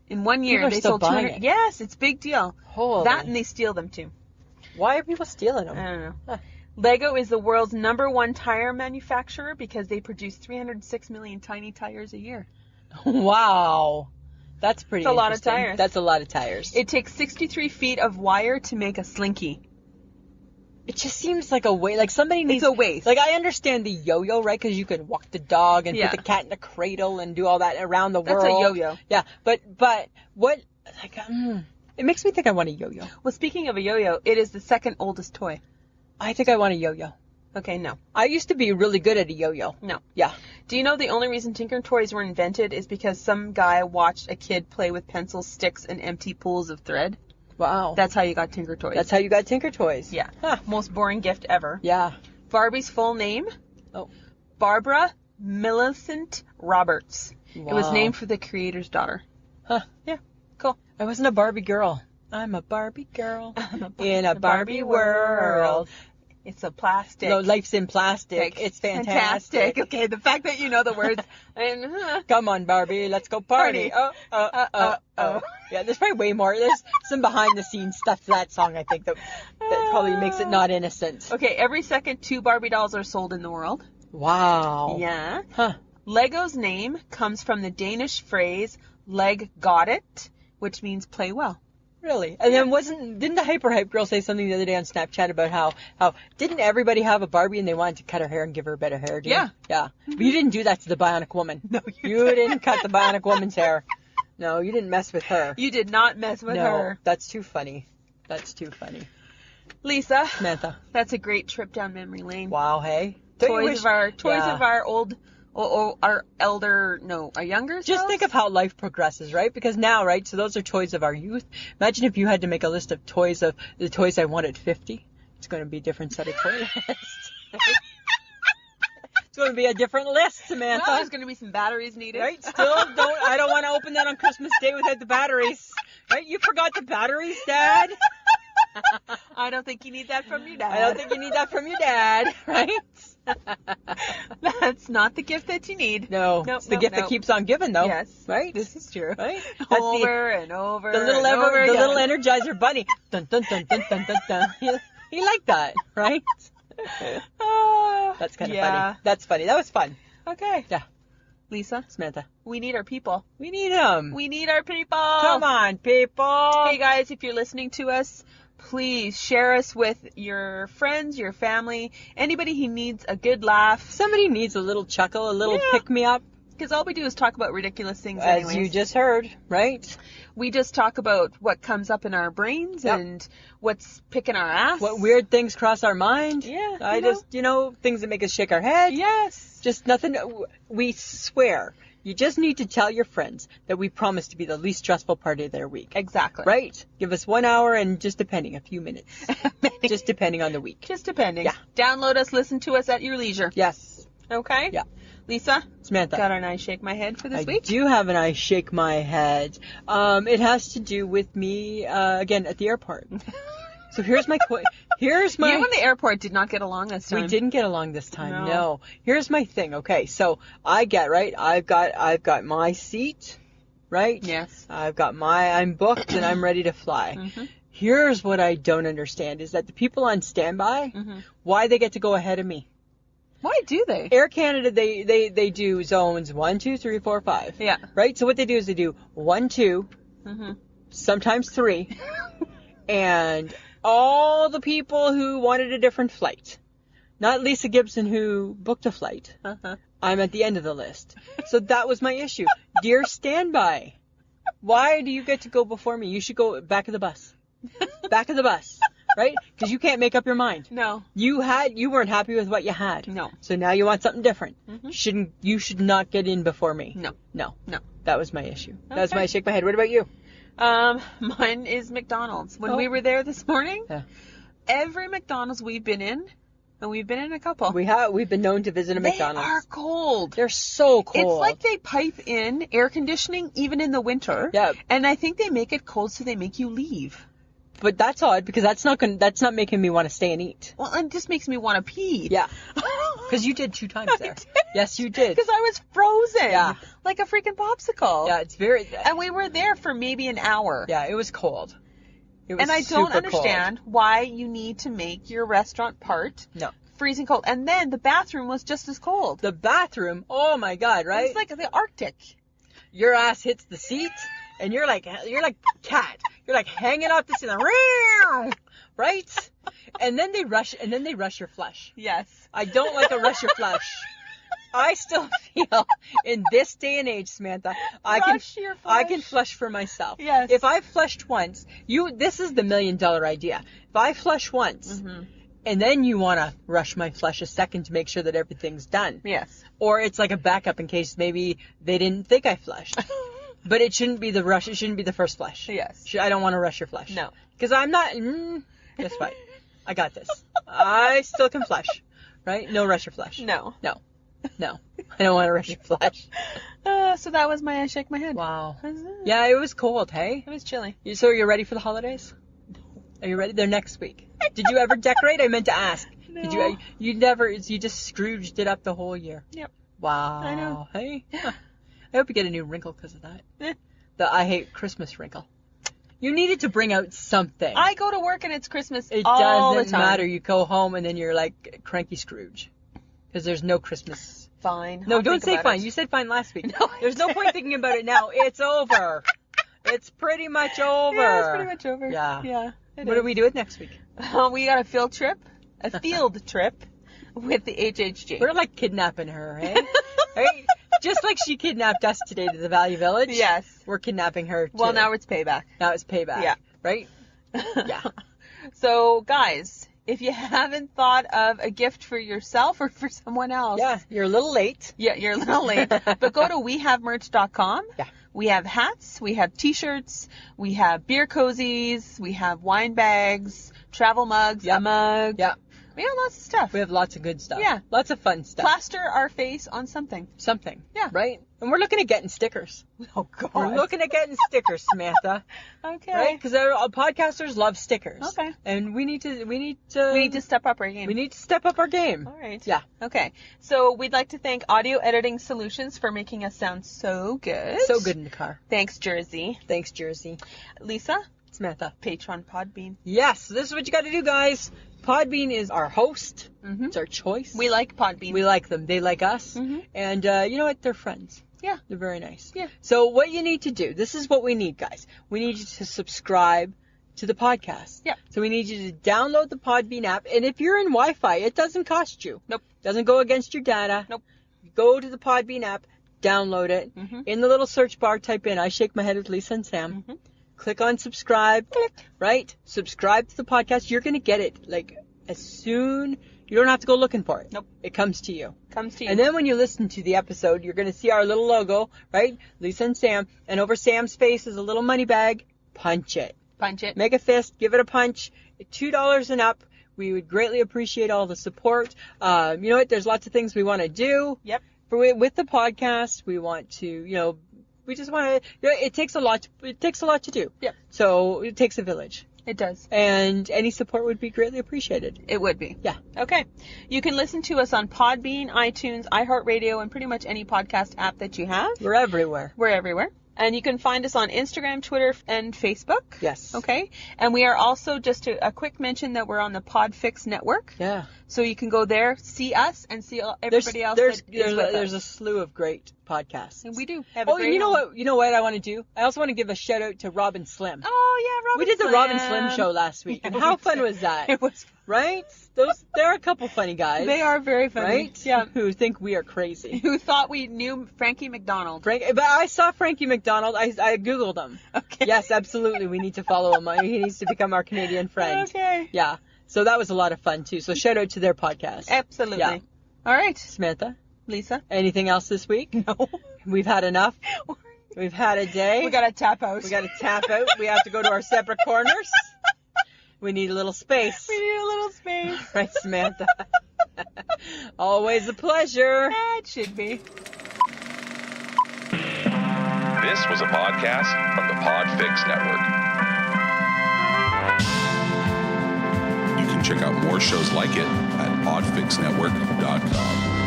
In 1 year, People are they still sold buying 200. it. Yes, it's a big deal. Holy. That and they steal them too. Why are people stealing I them? don't know. Huh. Lego is the world's #1 tire manufacturer because they produce 306 million tiny tires a year. Wow. That's pretty That's a lot of interesting. tires. That's a lot of tires. It takes 63 feet of wire to make a slinky. It just seems like a waste. Like somebody needs. It's a waste. Like I understand the yo-yo, right? Because you could walk the dog and Yeah. put the cat in a cradle and do all that around the That's world. a yo-yo. Yeah, but what? Like, it makes me think I want a yo-yo. Well, speaking of a yo-yo, it is the second oldest toy. I think I want a yo-yo. Okay, no. I used to be really good at a yo-yo. No. Yeah. Do you know the only reason Tinker Toys were invented is because some guy watched a kid play with pencils, sticks, and empty pools of thread? Wow. That's how you got Tinker Toys. That's how you got Tinker Toys. Yeah. Huh. Most boring gift ever. Yeah. Barbie's full name? Oh. Barbara Millicent Roberts. Wow. It was named for the creator's daughter. Huh. Yeah. Cool. I wasn't a Barbie girl. I'm a Barbie girl I'm in a Barbie world. It's a plastic. No, life's in plastic. It's fantastic. Okay, the fact that you know the words. And, Come on, Barbie, let's go party. Oh. Yeah, there's probably way more. There's some behind the scenes stuff to that song, I think, that probably makes it not innocent. Okay, every second 2 Barbie dolls are sold in the world. Wow. Yeah. Huh. Lego's name comes from the Danish phrase "leg got it," which means play well. Really? And then didn't the Hype girl say something the other day on Snapchat about how didn't everybody have a Barbie and they wanted to cut her hair and give her a better hairdo? Yeah. Yeah. But you didn't do that to the Bionic Woman. No, you didn't cut the Bionic Woman's hair. No, you didn't mess with her. You did not mess with No, her. that's too funny. That's too funny. Lisa, Samantha. that's a great trip down memory lane. Wow, hey. Don't you Toys wish- of our old, our younger Just selves? think of how life progresses, right? Because now, right, so those are toys of our youth. Imagine if you had to make a list of the toys I want at 50. It's going to be a different set of toy lists. It's going to be a different list, Samantha. Well, there's going to be some batteries needed. Right? Still, I don't want to open that on Christmas Day without the batteries. Right? You forgot the batteries, Dad? I don't think you need that from your dad. I don't think you need that from your dad, right? That's not the gift that you need. No, Nope, it's the nope, gift nope. that keeps on giving, though. Yes. Right? This is true. Right? That's Over and over the little and over the again. little Energizer Bunny. Dun dun dun dun dun dun dun. He liked that, right? That's kind of funny. That's funny. That was fun. Okay. Yeah. Lisa, Samantha. we need our people. We need them. We need our people. Come on, people. Hey guys, if you're listening to us, please share us with your friends, your family, anybody who needs a good laugh. Somebody needs a little chuckle, a little Yeah. pick-me-up. Because all we do is talk about ridiculous things As anyways. you just heard, right? We just talk about what comes up in our brains Yep. and what's picking our ass. What weird things cross our mind. Yeah. Things that make us shake our head. Yes. Just nothing. We swear. You just need to tell your friends that we promise to be the least stressful part of their week. Exactly. Right? Give us 1 hour and just depending, a few minutes. Just depending on the week. Just depending. Yeah. Download us, listen to us at your leisure. Yes. Okay? Yeah. Lisa, Samantha. got an I shake my head for this week? I do have an I shake my head. It has to do with me, again, at the airport. So here's my You and the airport did not get along this time. We didn't get along this time. No. No. Here's my thing. Okay, so I've got my seat, right? Yes. I'm booked and I'm ready to fly. Mm-hmm. Here's what I don't understand is that the people on standby, why they get to go ahead of me. Why do they? Air Canada, they do zones 1, 2, 3, 4, 5. Yeah. Right? So what they do is they do 1, 2, sometimes 3, and all the people who wanted a different flight. Not Lisa Gibson who booked a flight. I'm at the end of the list. So that was my issue. Dear standby, why do you get to go before me? You should go back of the bus. Back of the bus. Right? Because you can't make up your mind. No. You weren't happy with what you had. No. So now you want something different. You should not get in before me. No. No. No. That was my issue. That was Okay. my shake my head. What about you? Mine is McDonald's. When we were there this morning, Yeah. every McDonald's we've been in, and we've been in a couple, We've been known to visit a McDonald's. they are cold. They're so cold. It's like they pipe in air conditioning even in the winter. Yeah. And I think they make it cold so they make you leave. But that's odd because that's not making me want to stay and eat. Well, it just makes me want to pee. Yeah. Because you did 2 times there. I did. Yes, you did. Because I was frozen. Yeah. Like a freaking popsicle. Yeah, it's very. And we were there for maybe an hour. Yeah, it was cold. It was And I don't super understand why you need to make your restaurant part No. freezing cold. And then the bathroom was just as cold. The bathroom. Oh my God! Right. It's like the Arctic. Your ass hits the seat, and you're like cat. You're like hanging off the seat, right? And then they rush your flush. Yes. I don't like a rush your flush. I still feel in this day and age, Samantha, I can flush for myself. Yes. If I flushed once, this is the $1 million idea. If I flush once, and then you want to rush my flush a second to make sure that everything's done. Yes. Or it's like a backup in case maybe they didn't think I flushed. But it shouldn't be the rush. It shouldn't be the first flush. Yes. I don't want to rush your flush. No. Because I'm not. Guess what? I got this. I still can flush. Right? No rush your flush. No. No. I don't want to rush your flush. So that was my I shake my head. Wow. That was it. Yeah, it was cold, hey? It was chilly. So are you ready for the holidays? Are you ready? They're next week. Did you ever decorate? I meant to ask. No. Did you? You never. You just Scrooged it up the whole year. Yep. Wow. I know. Hey. Yeah. I hope you get a new wrinkle because of that. Eh. The I hate Christmas wrinkle. You needed to bring out something. I go to work and it's Christmas It all doesn't the time. matter. You go home and then you're like cranky Scrooge. Because there's no Christmas. Fine. No, I'll don't think say about fine. it. You said fine last week. No, There's no point thinking about it now. It's over. It's pretty much over. Yeah, it's pretty much over. Yeah. Yeah. What do we do with next week? We got a field trip with the HHG. We're like kidnapping her, hey? Right? Just like she kidnapped us today to the Valley Village. Yes. We're kidnapping her too. Well, now it's payback. Now it's payback. Yeah. Right? Yeah. So, guys, if you haven't thought of a gift for yourself or for someone else. Yeah, you're a little late. Yeah, you're a little late. But go to wehavemerch.com. Yeah. We have hats, we have t-shirts, we have beer cozies, we have wine bags, travel mugs, Yeah. a mug. Yeah. We got lots of stuff. We have lots of good stuff. Yeah. Lots of fun stuff. Plaster our face on something. Something. Yeah. Right? And we're looking at getting stickers. Oh, God. We're looking at getting stickers, Samantha. Okay. Right? Because our podcasters love stickers. Okay. And we need to We need to step up our game. we need to step up our game. All right. Yeah. Okay. So we'd like to thank Audio Editing Solutions for making us sound so good. So good in the car. Thanks, Jersey. Thanks, Jersey. Lisa, Samantha. Patreon Podbean. Yes, this is what you got to do, guys. Podbean is our host. Mm-hmm. It's our choice. We like Podbean. We like them. They like us. Mm-hmm. And you know what? They're friends. Yeah. They're very nice. Yeah. So what you need to do, this is what we need, guys. We need you to subscribe to the podcast. Yeah. So we need you to download the Podbean app. And if you're in Wi-Fi, it doesn't cost you. Nope. Doesn't go against your data. Nope. Go to the Podbean app, download it. Mm-hmm. In the little search bar, type in I Shake My Head with Lisa and Sam. Mm-hmm. Click on subscribe. Click. Right? Subscribe to the podcast. You're going to get it like as soon. You don't have to go looking for it. Nope. It comes to you. Comes to you. And then when you listen to the episode, you're going to see our little logo, right? Lisa and Sam. And over Sam's face is a little money bag. Punch it. Punch it. Make a fist. Give it a punch. $2 and up. We would greatly appreciate all the support. You know what? There's lots of things we want to do. Yep. With the podcast. We want to, we just want to, it takes a lot. It takes a lot to do. Yep. So it takes a village. It does. And any support would be greatly appreciated. It would be. Yeah. Okay. You can listen to us on Podbean, iTunes, iHeartRadio, and pretty much any podcast app that you have. We're everywhere. We're everywhere. And you can find us on Instagram, Twitter, and Facebook. Yes. Okay. And we are also, just a quick mention that we're on the Podfix network. Yeah. So you can go there, see us, and see everybody else that is with There's us. a slew of great podcasts. And we do have a Oh, great and you know home. what? You know what I want to do? I also want to give a shout out to Robin Slim. Oh, yeah, Robin We did the Slim. Robin Slim show last week, and Yeah, how we fun did. was that? It was. Right? They're a couple funny guys. They are very funny. Right? Yeah. Who think we are crazy. Who thought we knew Frankie McDonald? But I saw Frankie McDonald. I Googled him. Okay. Yes, absolutely. We need to follow him. He needs to become our Canadian friend. Okay. Yeah. So that was a lot of fun, too. So shout out to their podcast. Absolutely. Yeah. All right, Samantha, Lisa. anything else this week? No. We've had enough. We've had a day. We got to tap out. We got to tap out. We have to go to our separate corners. We need a little space. We need a little space. Right, Samantha? Always a pleasure. It should be. This was a podcast from the Podfix Network. You can check out more shows like it at podfixnetwork.com.